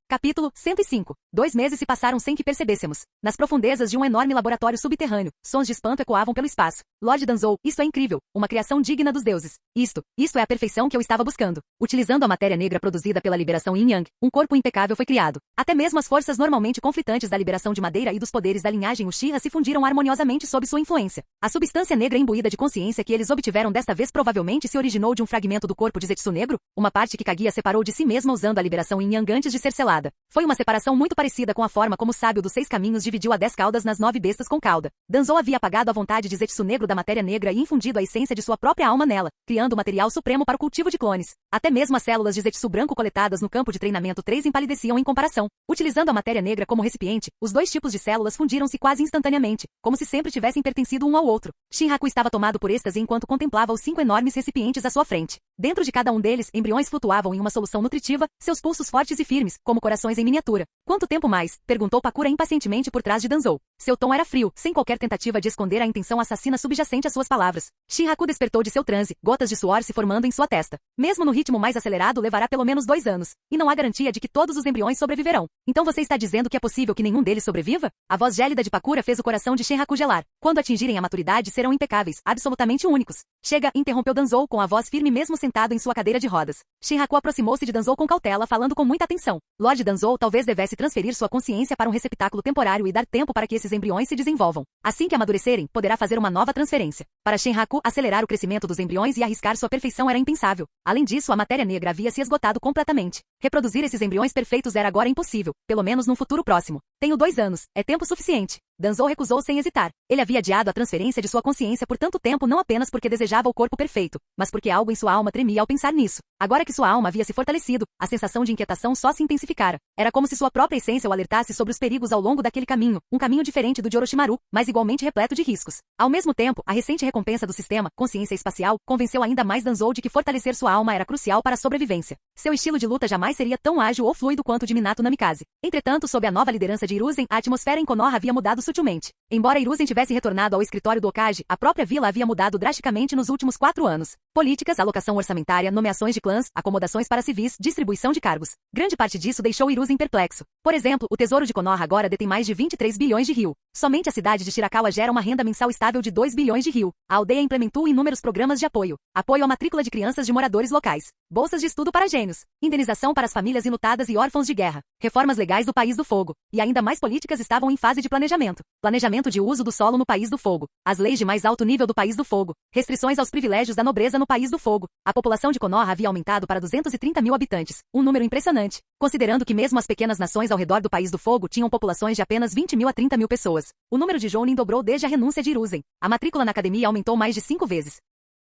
Capítulo 105. 2 meses se passaram sem que percebêssemos. Nas profundezas de um enorme laboratório subterrâneo, sons de espanto ecoavam pelo espaço. Lord Danzou, isto é incrível, uma criação digna dos deuses. Isto é a perfeição que eu estava buscando. Utilizando a matéria negra produzida pela liberação Yin Yang, um corpo impecável foi criado. Até mesmo as forças normalmente conflitantes da liberação de madeira e dos poderes da linhagem Uchiha se fundiram harmoniosamente sob sua influência. A substância negra imbuída de consciência que eles obtiveram desta vez provavelmente se originou de um fragmento do corpo de Zetsu negro, uma parte que Kaguya separou de si mesma usando a liberação Yin Yang antes de ser selada. Foi uma separação muito parecida com a forma como o sábio dos 6 caminhos dividiu a 10 caudas nas 9 bestas com cauda. Danzou havia apagado a vontade de Zetsu negro da matéria negra e infundido a essência de sua própria alma nela, criando o material supremo para o cultivo de clones. Até mesmo as células de Zetsu branco coletadas no campo de treinamento 3 empalideciam em comparação. Utilizando a matéria negra como recipiente, os dois tipos de células fundiram-se quase instantaneamente, como se sempre tivessem pertencido um ao outro. Shinraku estava tomado por êxtase enquanto contemplava os 5 enormes recipientes à sua frente. Dentro de cada um deles, embriões flutuavam em uma solução nutritiva, seus pulsos fortes e firmes, como corações em miniatura. Quanto tempo mais? Perguntou Pakura impacientemente por trás de Danzou. Seu tom era frio, sem qualquer tentativa de esconder a intenção assassina subjacente às suas palavras. Shinraku despertou de seu transe, gotas de suor se formando em sua testa. Mesmo no ritmo mais acelerado levará pelo menos 2 anos, e não há garantia de que todos os embriões sobreviverão. Então você está dizendo que é possível que nenhum deles sobreviva? A voz gélida de Pakura fez o coração de Shinraku gelar. Quando atingirem a maturidade serão impecáveis, absolutamente únicos. Chega, interrompeu Danzou com a voz firme mesmo sentado em sua cadeira de rodas. Shinraku aproximou-se de Danzou com cautela falando com muita atenção. Lord Danzou talvez devesse transferir sua consciência para um receptáculo temporário e dar tempo para que esses embriões se desenvolvam. Assim que amadurecerem, poderá fazer uma nova transferência. Para Shinraku, acelerar o crescimento dos embriões e arriscar sua perfeição era impensável. Além disso, a matéria negra havia se esgotado completamente. Reproduzir esses embriões perfeitos era agora impossível, pelo menos num futuro próximo. Tenho 2 anos, é tempo suficiente. Danzou recusou sem hesitar. Ele havia adiado a transferência de sua consciência por tanto tempo não apenas porque desejava o corpo perfeito, mas porque algo em sua alma tremia ao pensar nisso. Agora que sua alma havia se fortalecido, a sensação de inquietação só se intensificara. Era como se sua própria essência o alertasse sobre os perigos ao longo daquele caminho, um caminho diferente do de Orochimaru, mas igualmente repleto de riscos. Ao mesmo tempo, a recente recompensa do sistema, consciência espacial, convenceu ainda mais Danzou de que fortalecer sua alma era crucial para a sobrevivência. Seu estilo de luta jamais seria tão ágil ou fluido quanto o de Minato Namikaze. Entretanto, sob a nova liderança de Hiruzen, a atmosfera em Konoha havia mudado sutilmente. Embora Hiruzen tivesse retornado ao escritório do Hokage, a própria vila havia mudado drasticamente nos últimos 4 anos. Políticas, alocação orçamentária, nomeações de clãs, acomodações para civis, distribuição de cargos. Grande parte disso deixou Hiruzen perplexo. Por exemplo, o tesouro de Konoha agora detém mais de 23 bilhões de ryu. Somente a cidade de Shirakawa gera uma renda mensal estável de 2 bilhões de ryu. A aldeia implementou inúmeros programas de apoio. Apoio à matrícula de crianças de moradores locais. Bolsas de estudo para gênios. Indenização para as famílias enlutadas e órfãos de guerra. Reformas legais do País do Fogo. E ainda mais políticas estavam em fase de planejamento. Planejamento de uso do solo no País do Fogo. As leis de mais alto nível do País do Fogo. Restrições aos privilégios da nobreza no País do Fogo. A população de Konoha havia aumentado para 230 mil habitantes. Um número impressionante. Considerando que mesmo as pequenas nações ao redor do País do Fogo tinham populações de apenas 20 mil a 30 mil pessoas. O número de Jounin dobrou desde a renúncia de Hiruzen. A matrícula na academia aumentou mais de 5 vezes.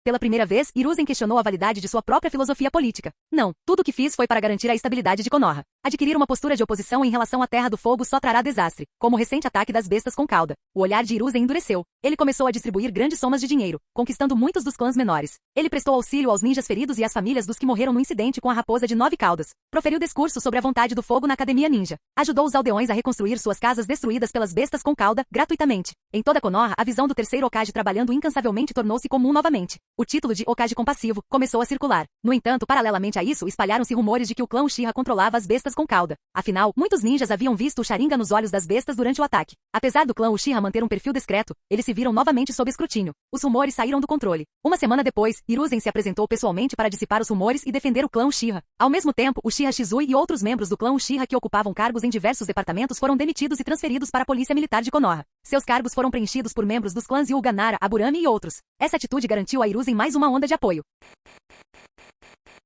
Pela primeira vez, Hiruzen questionou a validade de sua própria filosofia política. Não, tudo o que fiz foi para garantir a estabilidade de Konoha. Adquirir uma postura de oposição em relação à Terra do Fogo só trará desastre, como o recente ataque das bestas com cauda. O olhar de Hiruzen endureceu. Ele começou a distribuir grandes somas de dinheiro, conquistando muitos dos clãs menores. Ele prestou auxílio aos ninjas feridos e às famílias dos que morreram no incidente com a raposa de 9 caudas. Proferiu discurso sobre a vontade do fogo na Academia Ninja. Ajudou os aldeões a reconstruir suas casas destruídas pelas bestas com cauda, gratuitamente. Em toda Konoha, a visão do terceiro Hokage trabalhando incansavelmente tornou-se comum novamente. O título de Hokage compassivo começou a circular. No entanto, paralelamente a isso, espalharam-se rumores de que o clã Uchiha controlava as bestas com cauda. Afinal, muitos ninjas haviam visto o Sharingan nos olhos das bestas durante o ataque. Apesar do clã Uchiha manter um perfil discreto, eles se viram novamente sob escrutínio. Os rumores saíram do controle. Uma semana depois, Hiruzen se apresentou pessoalmente para dissipar os rumores e defender o clã Uchiha. Ao mesmo tempo, Uchiha Shizui e outros membros do clã Uchiha que ocupavam cargos em diversos departamentos foram demitidos e transferidos para a Polícia Militar de Konoha. Seus cargos foram preenchidos por membros dos clãs Hyuga, Nara, Aburame e outros. Essa atitude garantiu a Hiruzen mais uma onda de apoio.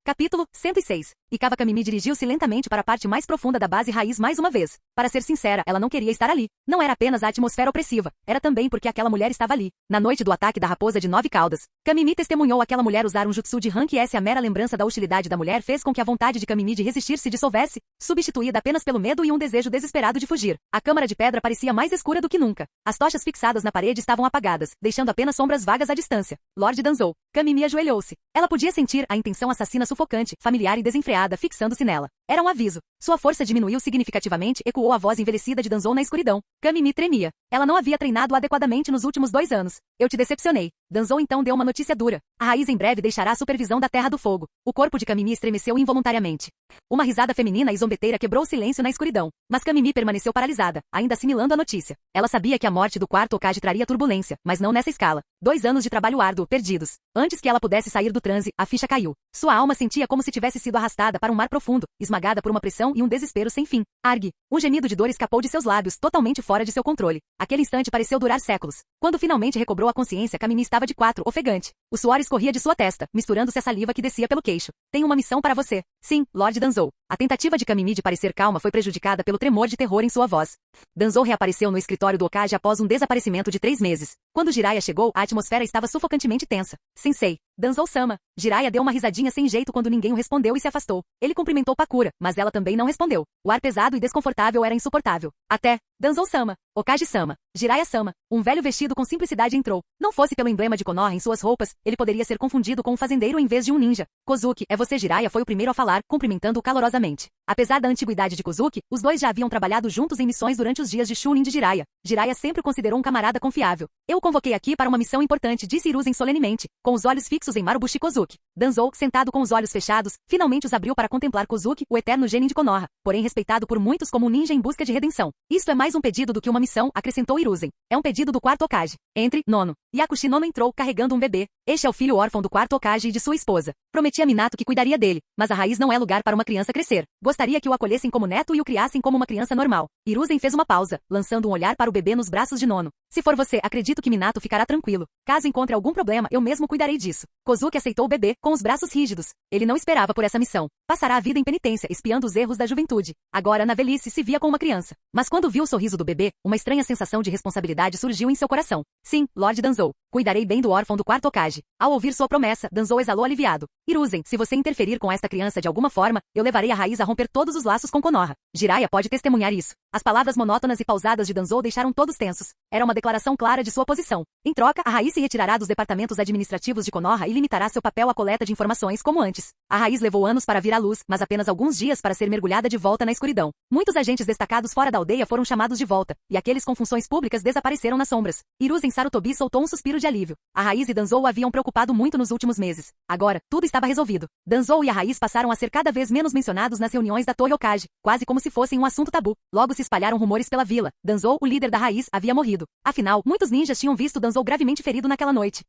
Capítulo 106. E Kawakami dirigiu-se lentamente para a parte mais profunda da base raiz mais uma vez. Para ser sincera, ela não queria estar ali. Não era apenas a atmosfera opressiva, era também porque aquela mulher estava ali. Na noite do ataque da raposa de 9 caudas, Kamimi testemunhou aquela mulher usar um jutsu de rank S. A mera lembrança da hostilidade da mulher fez com que a vontade de Kamimi de resistir se dissolvesse, substituída apenas pelo medo e um desejo desesperado de fugir. A câmara de pedra parecia mais escura do que nunca. As tochas fixadas na parede estavam apagadas, deixando apenas sombras vagas à distância. Lord Danzou. Kamimi ajoelhou-se. Ela podia sentir a intenção assassina sufocante, familiar e desenfreada fixando-se nela. Era um aviso. Sua força diminuiu significativamente, ecoou a voz envelhecida de Danzou na escuridão. Kamimi tremia. Ela não havia treinado adequadamente nos últimos 2 anos. Eu te decepcionei. Danzou então deu uma notícia dura. A raiz em breve deixará a supervisão da Terra do Fogo. O corpo de Camimi estremeceu involuntariamente. Uma risada feminina e zombeteira quebrou o silêncio na escuridão. Mas Camimi permaneceu paralisada, ainda assimilando a notícia. Ela sabia que a morte do quarto Hokage traria turbulência, mas não nessa escala. 2 anos de trabalho árduo, perdidos. Antes que ela pudesse sair do transe, a ficha caiu. Sua alma sentia como se tivesse sido arrastada para um mar profundo, esmagada por uma pressão e um desespero sem fim. Arg! Um gemido de dor escapou de seus lábios, totalmente fora de seu controle. Aquele instante pareceu durar séculos. Quando finalmente recobrou a consciência, Camimi estava de quatro, ofegante. O suor escorria de sua testa, misturando-se à saliva que descia pelo queixo. Tenho uma missão para você. Sim, Lord Danzou. A tentativa de Camimi de parecer calma foi prejudicada pelo tremor de terror em sua voz. Danzou reapareceu no escritório do Hokage após um desaparecimento de 3 meses. Quando Jiraiya chegou, a atmosfera estava sufocantemente tensa. Sensei. Danzou-sama. Jiraiya deu uma risadinha sem jeito quando ninguém o respondeu e se afastou. Ele cumprimentou Pakura, mas ela também não respondeu. O ar pesado e desconfortável era insuportável. Até Danzou-sama. Hokage-sama. Jiraiya-sama. Um velho vestido com simplicidade entrou. Não fosse pelo emblema de Konoha em suas roupas, ele poderia ser confundido com um fazendeiro em vez de um ninja. Kozuki, é você. Jiraiya foi o primeiro a falar, cumprimentando-o calorosamente. Apesar da antiguidade de Kozuki, os dois já haviam trabalhado juntos em missões durante os dias de Chunin de Jiraiya. Jiraiya sempre o considerou um camarada confiável. Eu o convoquei aqui para uma missão importante, disse Hiruzen solenemente, com os olhos fixos em Marubushi Kozuki. Danzou, sentado com os olhos fechados, finalmente os abriu para contemplar Kozuki, o eterno genin de Konoha, porém respeitado por muitos como um ninja em busca de redenção. Isto é mais um pedido do que uma missão, acrescentou Hiruzen. É um pedido do quarto Hokage. Entre, nono. Yakushi nono entrou, carregando um bebê. Este é o filho órfão do quarto Hokage e de sua esposa. Prometi a Minato que cuidaria dele, mas a raiz não é lugar para uma criança crescer. Gostaria que o acolhessem como neto e o criassem como uma criança normal. Hiruzen fez uma pausa, lançando um olhar para o bebê nos braços de nono. Se for você, acredito que Minato ficará tranquilo. Caso encontre algum problema, eu mesmo cuidarei disso. Kozuki aceitou o bebê, com os braços rígidos. Ele não esperava por essa missão. Passará a vida em penitência, espiando os erros da juventude. Agora, na velhice, se via com uma criança. Mas quando viu o sorriso do bebê, uma estranha sensação de responsabilidade surgiu em seu coração. Sim, Lord Danzou. Cuidarei bem do órfão do quarto Hokage. Ao ouvir sua promessa, Danzou exalou aliviado. Hiruzen, se você interferir com esta criança de alguma forma, eu levarei a raiz a romper todos os laços com Konoha. Jiraiya pode testemunhar isso. As palavras monótonas e pausadas de Danzou deixaram todos tensos. Era uma declaração clara de sua posição. Em troca, a raiz se retirará dos departamentos administrativos de Konoha e limitará seu papel à coleta de informações como antes. A raiz levou anos para vir à luz, mas apenas alguns dias para ser mergulhada de volta na escuridão. Muitos agentes destacados fora da aldeia foram chamados de volta, e aqueles com funções públicas desapareceram nas sombras. Hiruzen Sarutobi soltou um suspiro de alívio. A raiz e Danzou o haviam preocupado muito nos últimos meses. Agora, tudo estava resolvido. Danzou e a raiz passaram a ser cada vez menos mencionados nas reuniões da Torre Hokage, quase como se fossem um assunto tabu. Logo se espalharam rumores pela vila. Danzou, o líder da raiz, havia morrido. Afinal, muitos ninjas tinham visto Danzou gravemente ferido naquela noite.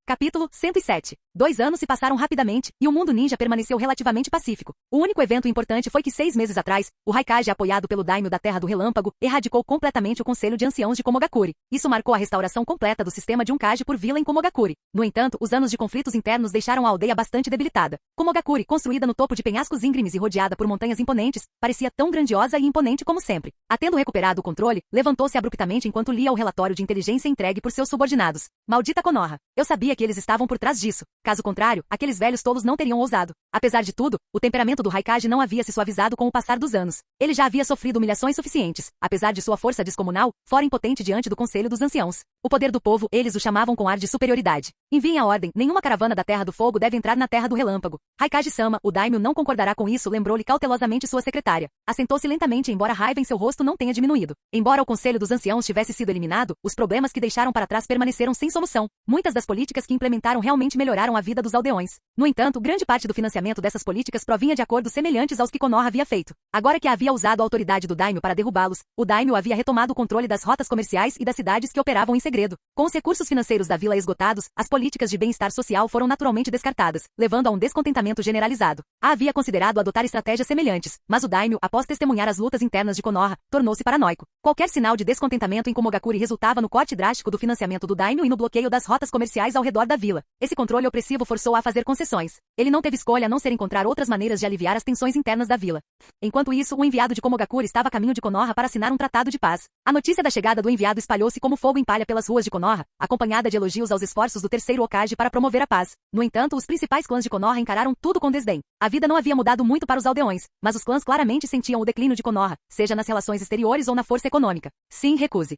Capítulo 107. 2 anos se passaram rapidamente, e o mundo ninja permaneceu relativamente pacífico. O único evento importante foi que 6 meses atrás, o Raikage, apoiado pelo Daimyo da Terra do Relâmpago, erradicou completamente o Conselho de Anciãos de Komogakuri. Isso marcou a restauração completa do sistema de um Kage por vila em Komogakuri. No entanto, os anos de conflitos internos deixaram a aldeia bastante debilitada. Komogakuri, construída no topo de penhascos íngremes e rodeada por montanhas imponentes, parecia tão grandiosa e imponente como sempre. Tendo recuperado o controle, levantou-se abruptamente enquanto lia o relatório de inteligência entregue por seus subordinados. Maldita Konoha. Eu sabia que eles estavam por trás disso. Caso contrário, aqueles velhos tolos não teriam ousado. Apesar de tudo, o temperamento do Raikage não havia se suavizado com o passar dos anos. Ele já havia sofrido humilhações suficientes, apesar de sua força descomunal, fora impotente diante do Conselho dos Anciãos. O poder do povo, eles o chamavam com ar de superioridade. Enviem a ordem, nenhuma caravana da Terra do Fogo deve entrar na Terra do Relâmpago. Raikage-sama, o Daimyo não concordará com isso, lembrou-lhe cautelosamente sua secretária. Assentou-se lentamente embora a raiva em seu rosto não tenha diminuído. Embora o Conselho dos Anciãos tivesse sido eliminado, os problemas que deixaram para trás permaneceram sem solução. Muitas das políticas que implementaram realmente melhoraram a vida dos aldeões. No entanto, grande parte do financiamento dessas políticas provinha de acordos semelhantes aos que Konoha havia feito. Agora que havia usado a autoridade do Daimyo para derrubá-los, o Daimyo havia retomado o controle das rotas comerciais e das cidades que operavam em segredo. Com os recursos financeiros da vila esgotados, as políticas de bem-estar social foram naturalmente descartadas, levando a um descontentamento generalizado. Havia considerado adotar estratégias semelhantes, mas o Daimyo, após testemunhar as lutas internas de Konoha, tornou-se paranoico. Qualquer sinal de descontentamento em Komogakuri resultava no corte drástico do financiamento do Daimyo e no bloqueio das rotas comerciais ao redor da vila. Esse controle opressivo forçou-a a fazer concessões. Ele não teve escolha a não ser encontrar outras maneiras de aliviar as tensões internas da vila. Enquanto isso, o enviado de Komogakuri estava a caminho de Konoha para assinar um tratado de paz. A notícia da chegada do enviado espalhou-se como fogo em palha pelas ruas de Konoha, acompanhada de elogios aos esforços do terceiro Hokage para promover a paz. No entanto, os principais clãs de Konoha encararam tudo com desdém. A vida não havia mudado muito para os aldeões, mas os clãs claramente sentiam o declínio de Konoha, seja nas relações exteriores ou na força econômica. Sim, recuse.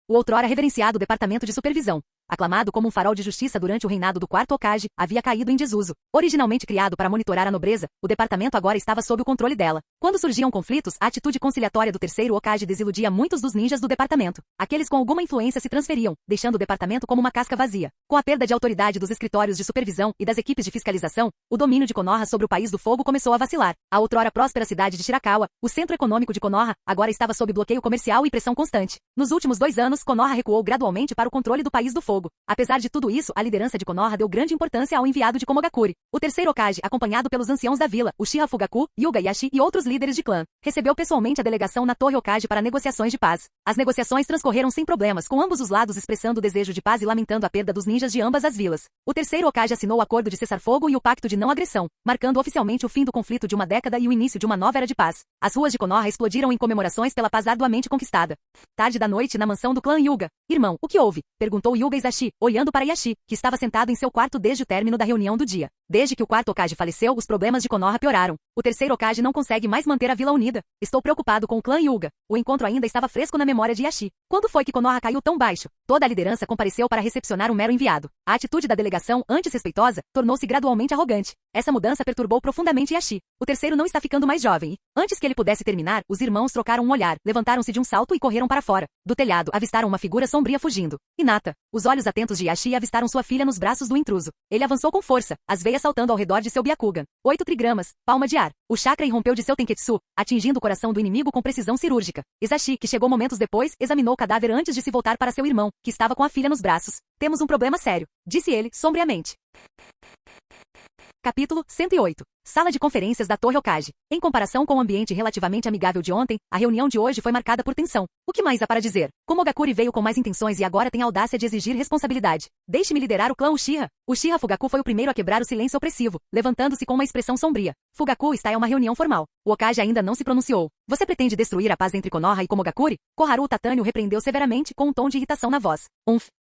O outrora reverenciado Departamento de Supervisão. aclamado como um farol de justiça durante o reinado do quarto Hokage, havia caído em desuso. Originalmente criado para monitorar a nobreza, o departamento agora estava sob o controle dela. Quando surgiam conflitos, a atitude conciliatória do terceiro Hokage desiludia muitos dos ninjas do departamento. Aqueles com alguma influência se transferiam, deixando o departamento como uma casca vazia. Com a perda de autoridade dos escritórios de supervisão e das equipes de fiscalização, o domínio de Konoha sobre o País do Fogo começou a vacilar. A outrora próspera cidade de Shirakawa, o centro econômico de Konoha, agora estava sob bloqueio comercial e pressão constante. Nos últimos 2 anos, Konoha recuou gradualmente para o controle do País do Fogo. Apesar de tudo isso, a liderança de Konoha deu grande importância ao enviado de Komogakure. O terceiro Hokage, acompanhado pelos anciãos da vila, Uchiha Fugaku, Hyuga Yashi e outros líderes de clã, recebeu pessoalmente a delegação na Torre Hokage para negociações de paz. As negociações transcorreram sem problemas, com ambos os lados expressando o desejo de paz e lamentando a perda dos ninjas de ambas as vilas. O terceiro Hokage assinou o acordo de cessar-fogo e o pacto de não agressão, marcando oficialmente o fim do conflito de uma década e o início de uma nova era de paz. As ruas de Konoha explodiram em comemorações pela paz arduamente conquistada. Tarde da noite na mansão do clã Hyuga. Irmão, o que houve? Perguntou Hyuga Izashi, olhando para Yashi, que estava sentado em seu quarto desde o término da reunião do dia. Desde que o quarto Hokage faleceu, os problemas de Konoha pioraram. O terceiro Hokage não consegue mais manter a vila unida. Estou preocupado com o clã Hyuga. O encontro ainda estava fresco na memória de Yashi. Quando foi que Konoha caiu tão baixo? Toda a liderança compareceu para recepcionar um mero enviado. A atitude da delegação, antes respeitosa, tornou-se gradualmente arrogante. Essa mudança perturbou profundamente Yashi. O terceiro não está ficando mais jovem e, antes que ele pudesse terminar, os irmãos trocaram um olhar, levantaram-se de um salto e correram para fora. Do telhado, avistaram uma figura sombria fugindo. Hinata. Os olhos atentos de Yashi avistaram sua filha nos braços do intruso. Ele avançou com força, as veias saltando ao redor de seu Byakugan. 8 trigramas, palma de ar. O chakra irrompeu de seu Tenketsu, atingindo o coração do inimigo com precisão cirúrgica. Izashi, que chegou momentos depois, examinou o cadáver antes de se voltar para seu irmão, que estava com a filha nos braços. Temos um problema sério, disse ele, sombriamente. Capítulo 108. Sala de conferências da Torre Hokage. Em comparação com o ambiente relativamente amigável de ontem, a reunião de hoje foi marcada por tensão. O que mais há para dizer? Komogakure veio com mais intenções e agora tem a audácia de exigir responsabilidade. Deixe-me liderar o clã Uchiha. Uchiha Fugaku foi o primeiro a quebrar o silêncio opressivo, levantando-se com uma expressão sombria. Fugaku está em uma reunião formal. O Hokage ainda não se pronunciou. Você pretende destruir a paz entre Konoha e Komogakure? Koharu Tatani o repreendeu severamente, com um tom de irritação na voz.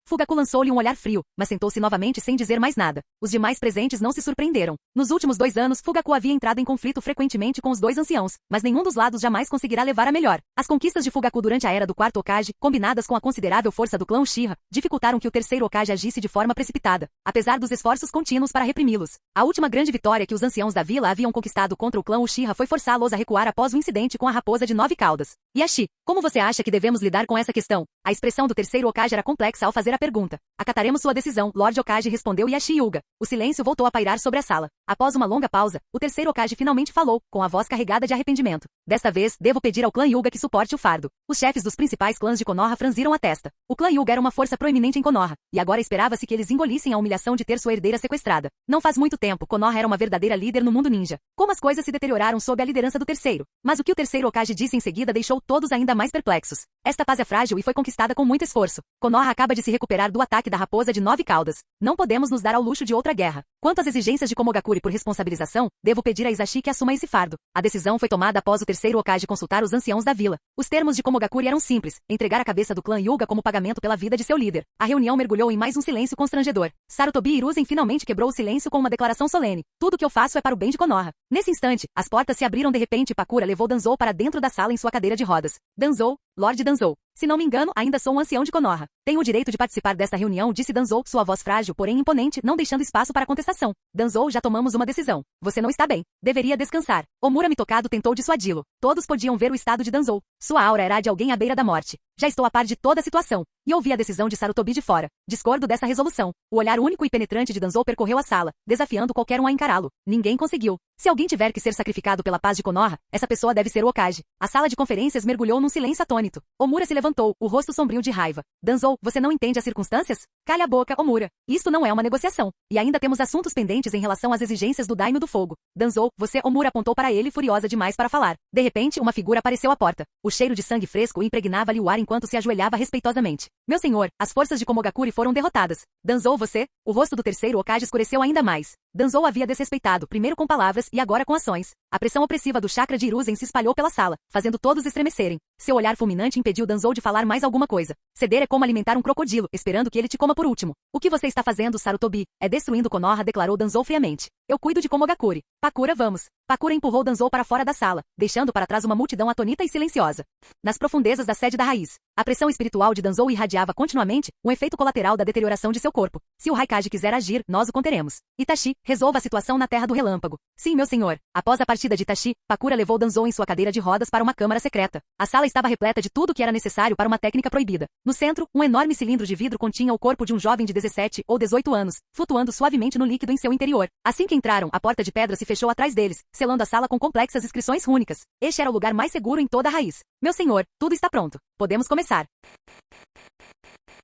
Fugaku lançou-lhe um olhar frio, mas sentou-se novamente sem dizer mais nada. Os demais presentes não se surpreenderam. Nos últimos 2 anos, Fugaku havia entrado em conflito frequentemente com os 2 anciãos, mas nenhum dos lados jamais conseguirá levar a melhor. As conquistas de Fugaku durante a era do quarto Hokage, combinadas com a considerável força do clã Uchiha, dificultaram que o terceiro Hokage agisse de forma precipitada, apesar dos esforços contínuos para reprimi-los. A última grande vitória que os anciãos da vila haviam conquistado contra o clã Uchiha foi forçá-los a recuar após o incidente com a raposa de 9 caudas. Yashi, como você acha que devemos lidar com essa questão? A expressão do terceiro Hokage era complexa ao fazer a pergunta. Acataremos sua decisão, Lord Hokage, respondeu Yashi Hyuga. O silêncio voltou a pairar sobre a sala. Após uma longa pausa, o terceiro Hokage finalmente falou, com a voz carregada de arrependimento. Desta vez, devo pedir ao clã Hyuga que suporte o fardo. Os chefes dos principais clãs de Konoha franziram a testa. O clã Hyuga era uma força proeminente em Konoha, e agora esperava-se que eles engolissem a humilhação de ter sua herdeira sequestrada. Não faz muito tempo, Konoha era uma verdadeira líder no mundo ninja. Como as coisas se deterioraram sob a liderança do terceiro. Mas o que o terceiro Hokage disse em seguida deixou todos ainda mais perplexos. Esta paz é frágil e foi conquistada com muito esforço. Konoha acaba de se recuperar do ataque da raposa de 9 caudas. Não podemos nos dar ao luxo de outra guerra. Quanto às exigências de Komogakure por responsabilização, devo pedir a Izashi que assuma esse fardo. A decisão foi tomada após o terceiro Hokage consultar os anciãos da vila. Os termos de Komogakure eram simples: entregar a cabeça do clã Hyuga como pagamento pela vida de seu líder. A reunião mergulhou em mais um silêncio constrangedor. Sarutobi Hiruzen finalmente quebrou o silêncio com uma declaração solene. Tudo o que eu faço é para o bem de Konoha. Nesse instante, as portas se abriram de repente e Pakura levou Danzou para dentro da sala em sua cadeira de rodas. Danzou, Lord Danzou. Se não me engano, ainda sou um ancião de Konoha. Tenho o direito de participar desta reunião, disse Danzou, sua voz frágil, porém imponente, não deixando espaço para contestação. Danzou, já tomamos uma decisão. Você não está bem. Deveria descansar. Omura Mitokado tentou dissuadi-lo. Todos podiam ver o estado de Danzou. Sua aura era a de alguém à beira da morte. Já estou a par de toda a situação. E ouvi a decisão de Sarutobi de fora. Discordo dessa resolução. O olhar único e penetrante de Danzou percorreu a sala, desafiando qualquer um a encará-lo. Ninguém conseguiu. Se alguém tiver que ser sacrificado pela paz de Konoha, essa pessoa deve ser o Hokage. A sala de conferências mergulhou num silêncio atônito. Omura se levantou, o rosto sombrio de raiva. Danzou, você não entende as circunstâncias? Calha a boca, Omura. Isto não é uma negociação. E ainda temos assuntos pendentes em relação às exigências do Daime do Fogo. Danzou, você, Omura apontou para ele furiosa demais para falar. De repente, uma figura apareceu à porta. O cheiro de sangue fresco impregnava-lhe o ar enquanto se ajoelhava respeitosamente. Meu senhor, as forças de Komogakure foram derrotadas. Danzou, você? O rosto do terceiro Hokage escureceu ainda mais. Danzou havia desrespeitado, primeiro com palavras e agora com ações. A pressão opressiva do chakra de Hiruzen se espalhou pela sala, fazendo todos estremecerem. Seu olhar fulminante impediu Danzou de falar mais alguma coisa. Ceder é como alimentar um crocodilo, esperando que ele te coma por último. O que você está fazendo, Sarutobi? É destruindo Konoha, declarou Danzou friamente. Eu cuido de Komogakure. Pakura, vamos. Pakura empurrou Danzou para fora da sala, deixando para trás uma multidão atonita e silenciosa. Nas profundezas da sede da raiz, A pressão espiritual de Danzou irradiava continuamente, um efeito colateral da deterioração de seu corpo. Se o Raikage quiser agir, nós o conteremos. Itachi, resolva a situação na Terra do Relâmpago. Sim, meu senhor. Após a partida de Itachi, Pakura levou Danzou em sua cadeira de rodas para uma câmara secreta. A sala estava repleta de tudo que era necessário para uma técnica proibida. No centro, um enorme cilindro de vidro continha o corpo de um jovem de 17 ou 18 anos, flutuando suavemente no líquido em seu interior. Assim que entraram, a porta de pedra se fechou atrás deles, selando a sala com complexas inscrições rúnicas. Este era o lugar mais seguro em toda a raiz. Meu senhor, tudo está pronto. Podemos começar.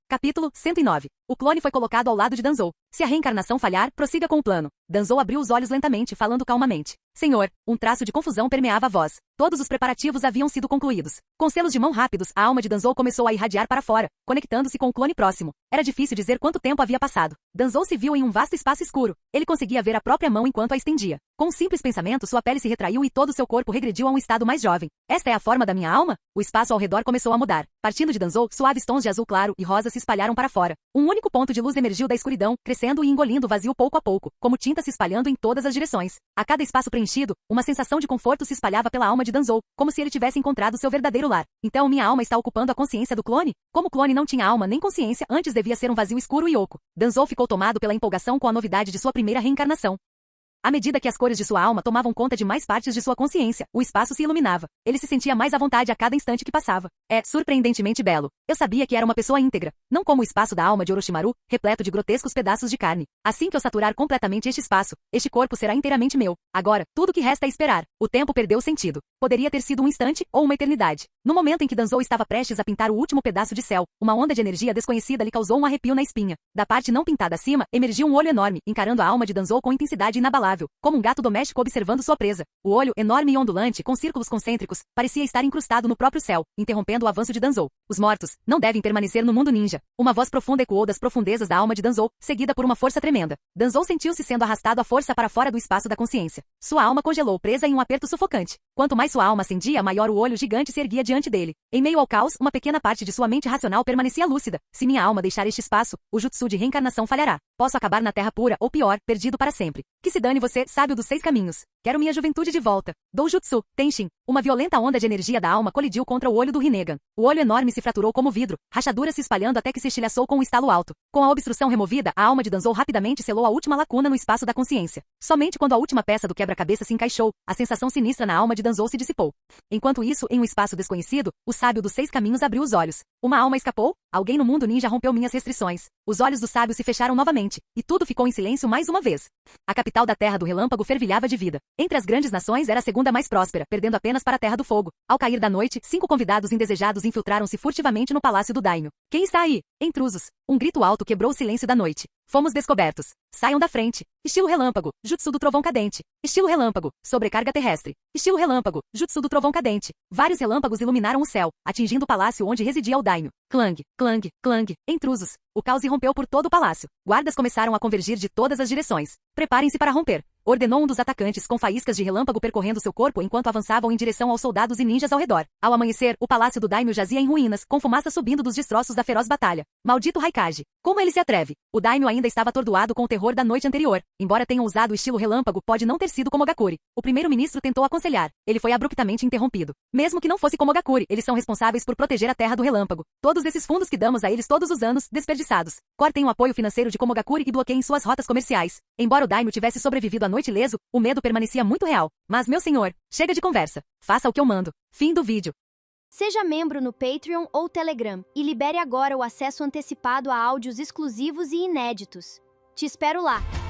Capítulo 109. O clone foi colocado ao lado de Danzou. Se a reencarnação falhar, prossiga com o plano. Danzou abriu os olhos lentamente, falando calmamente. Senhor, um traço de confusão permeava a voz. Todos os preparativos haviam sido concluídos. Com selos de mão rápidos, a alma de Danzou começou a irradiar para fora, conectando-se com o clone próximo. Era difícil dizer quanto tempo havia passado. Danzou se viu em um vasto espaço escuro. Ele conseguia ver a própria mão enquanto a estendia. Com um simples pensamento, sua pele se retraiu e todo seu corpo regrediu a um estado mais jovem. Esta é a forma da minha alma? O espaço ao redor começou a mudar. Partindo de Danzou, suaves tons de azul claro e rosa se espalharam para fora. Um único ponto de luz emergiu da escuridão, crescendo e engolindo o vazio pouco a pouco, como tinta se espalhando em todas as direções. A cada espaço preenchido, uma sensação de conforto se espalhava pela alma de Danzou, como se ele tivesse encontrado seu verdadeiro lar. Então minha alma está ocupando a consciência do clone? Como o clone não tinha alma nem consciência, antes devia ser um vazio escuro e oco. Danzou ficou tomado pela empolgação com a novidade de sua primeira reencarnação. À medida que as cores de sua alma tomavam conta de mais partes de sua consciência, o espaço se iluminava. Ele se sentia mais à vontade a cada instante que passava. É surpreendentemente belo. Eu sabia que era uma pessoa íntegra, não como o espaço da alma de Orochimaru, repleto de grotescos pedaços de carne. Assim que eu saturar completamente este espaço, este corpo será inteiramente meu. Agora, tudo o que resta é esperar. O tempo perdeu sentido. Poderia ter sido um instante ou uma eternidade. No momento em que Danzou estava prestes a pintar o último pedaço de céu, uma onda de energia desconhecida lhe causou um arrepio na espinha. Da parte não pintada acima, emergiu um olho enorme, encarando a alma de Danzou com intensidade inabalável, como um gato doméstico observando sua presa. O olho, enorme e ondulante, com círculos concêntricos, parecia estar incrustado no próprio céu, interrompendo o avanço de Danzou. Os mortos não devem permanecer no mundo ninja. Uma voz profunda ecoou das profundezas da alma de Danzou, seguida por uma força tremenda. Danzou sentiu-se sendo arrastado à força para fora do espaço da consciência. Sua alma congelou, presa em um aperto sufocante. Quanto mais sua alma ascendia, maior o olho gigante se erguia diante dele. Em meio ao caos, uma pequena parte de sua mente racional permanecia lúcida. Se minha alma deixar este espaço, o jutsu de reencarnação falhará. Posso acabar na terra pura, ou pior, perdido para sempre. Que se dane você, sábio dos 6 caminhos. Quero minha juventude de volta. Doujutsu, Tenshin. Uma violenta onda de energia da alma colidiu contra o olho do Rinnegan. O olho enorme se fraturou como vidro, rachaduras se espalhando até que se estilhaçou com um estalo alto. Com a obstrução removida, a alma de Danzou rapidamente selou a última lacuna no espaço da consciência. Somente quando a última peça do quebra-cabeça se encaixou, a sensação sinistra na alma de Danzou se dissipou. Enquanto isso, em um espaço desconhecido, o sábio dos 6 caminhos abriu os olhos. Uma alma escapou? Alguém no mundo ninja rompeu minhas restrições. Os olhos do sábio se fecharam novamente, e tudo ficou em silêncio mais uma vez. A capital da Terra do Relâmpago fervilhava de vida. Entre as grandes nações era a segunda mais próspera, perdendo apenas para a Terra do Fogo. Ao cair da noite, 5 convidados indesejados infiltraram-se furtivamente no palácio do Daimyo. Quem está aí? Intrusos. Um grito alto quebrou o silêncio da noite. Fomos descobertos. Saiam da frente. Estilo relâmpago, jutsu do trovão cadente. Estilo relâmpago, sobrecarga terrestre. Estilo relâmpago, jutsu do trovão cadente. Vários relâmpagos iluminaram o céu, atingindo o palácio onde residia o Daimyo. Clang, clang, clang. Intrusos. O caos irrompeu por todo o palácio. Guardas começaram a convergir de todas as direções. Preparem-se para romper. Ordenou um dos atacantes com faíscas de relâmpago percorrendo seu corpo enquanto avançavam em direção aos soldados e ninjas ao redor. Ao amanhecer, o palácio do Daimyo jazia em ruínas, com fumaça subindo dos destroços da feroz batalha. Maldito Raikage! Como ele se atreve? O Daimyo ainda estava atordoado com o terror da noite anterior. Embora tenham usado o estilo relâmpago, pode não ter sido Komogakure. O primeiro-ministro tentou aconselhar. Ele foi abruptamente interrompido. Mesmo que não fosse Komogakure, eles são responsáveis por proteger a terra do relâmpago. Todos esses fundos que damos a eles todos os anos, desperdiçados. Cortem o apoio financeiro de Komogakure e bloqueiem suas rotas comerciais. Embora o Daimyo tivesse sobrevivido à noite ileso, o medo permanecia muito real. Mas, meu senhor, chega de conversa. Faça o que eu mando. Fim do vídeo. Seja membro no Patreon ou Telegram e libere agora o acesso antecipado a áudios exclusivos e inéditos. Te espero lá!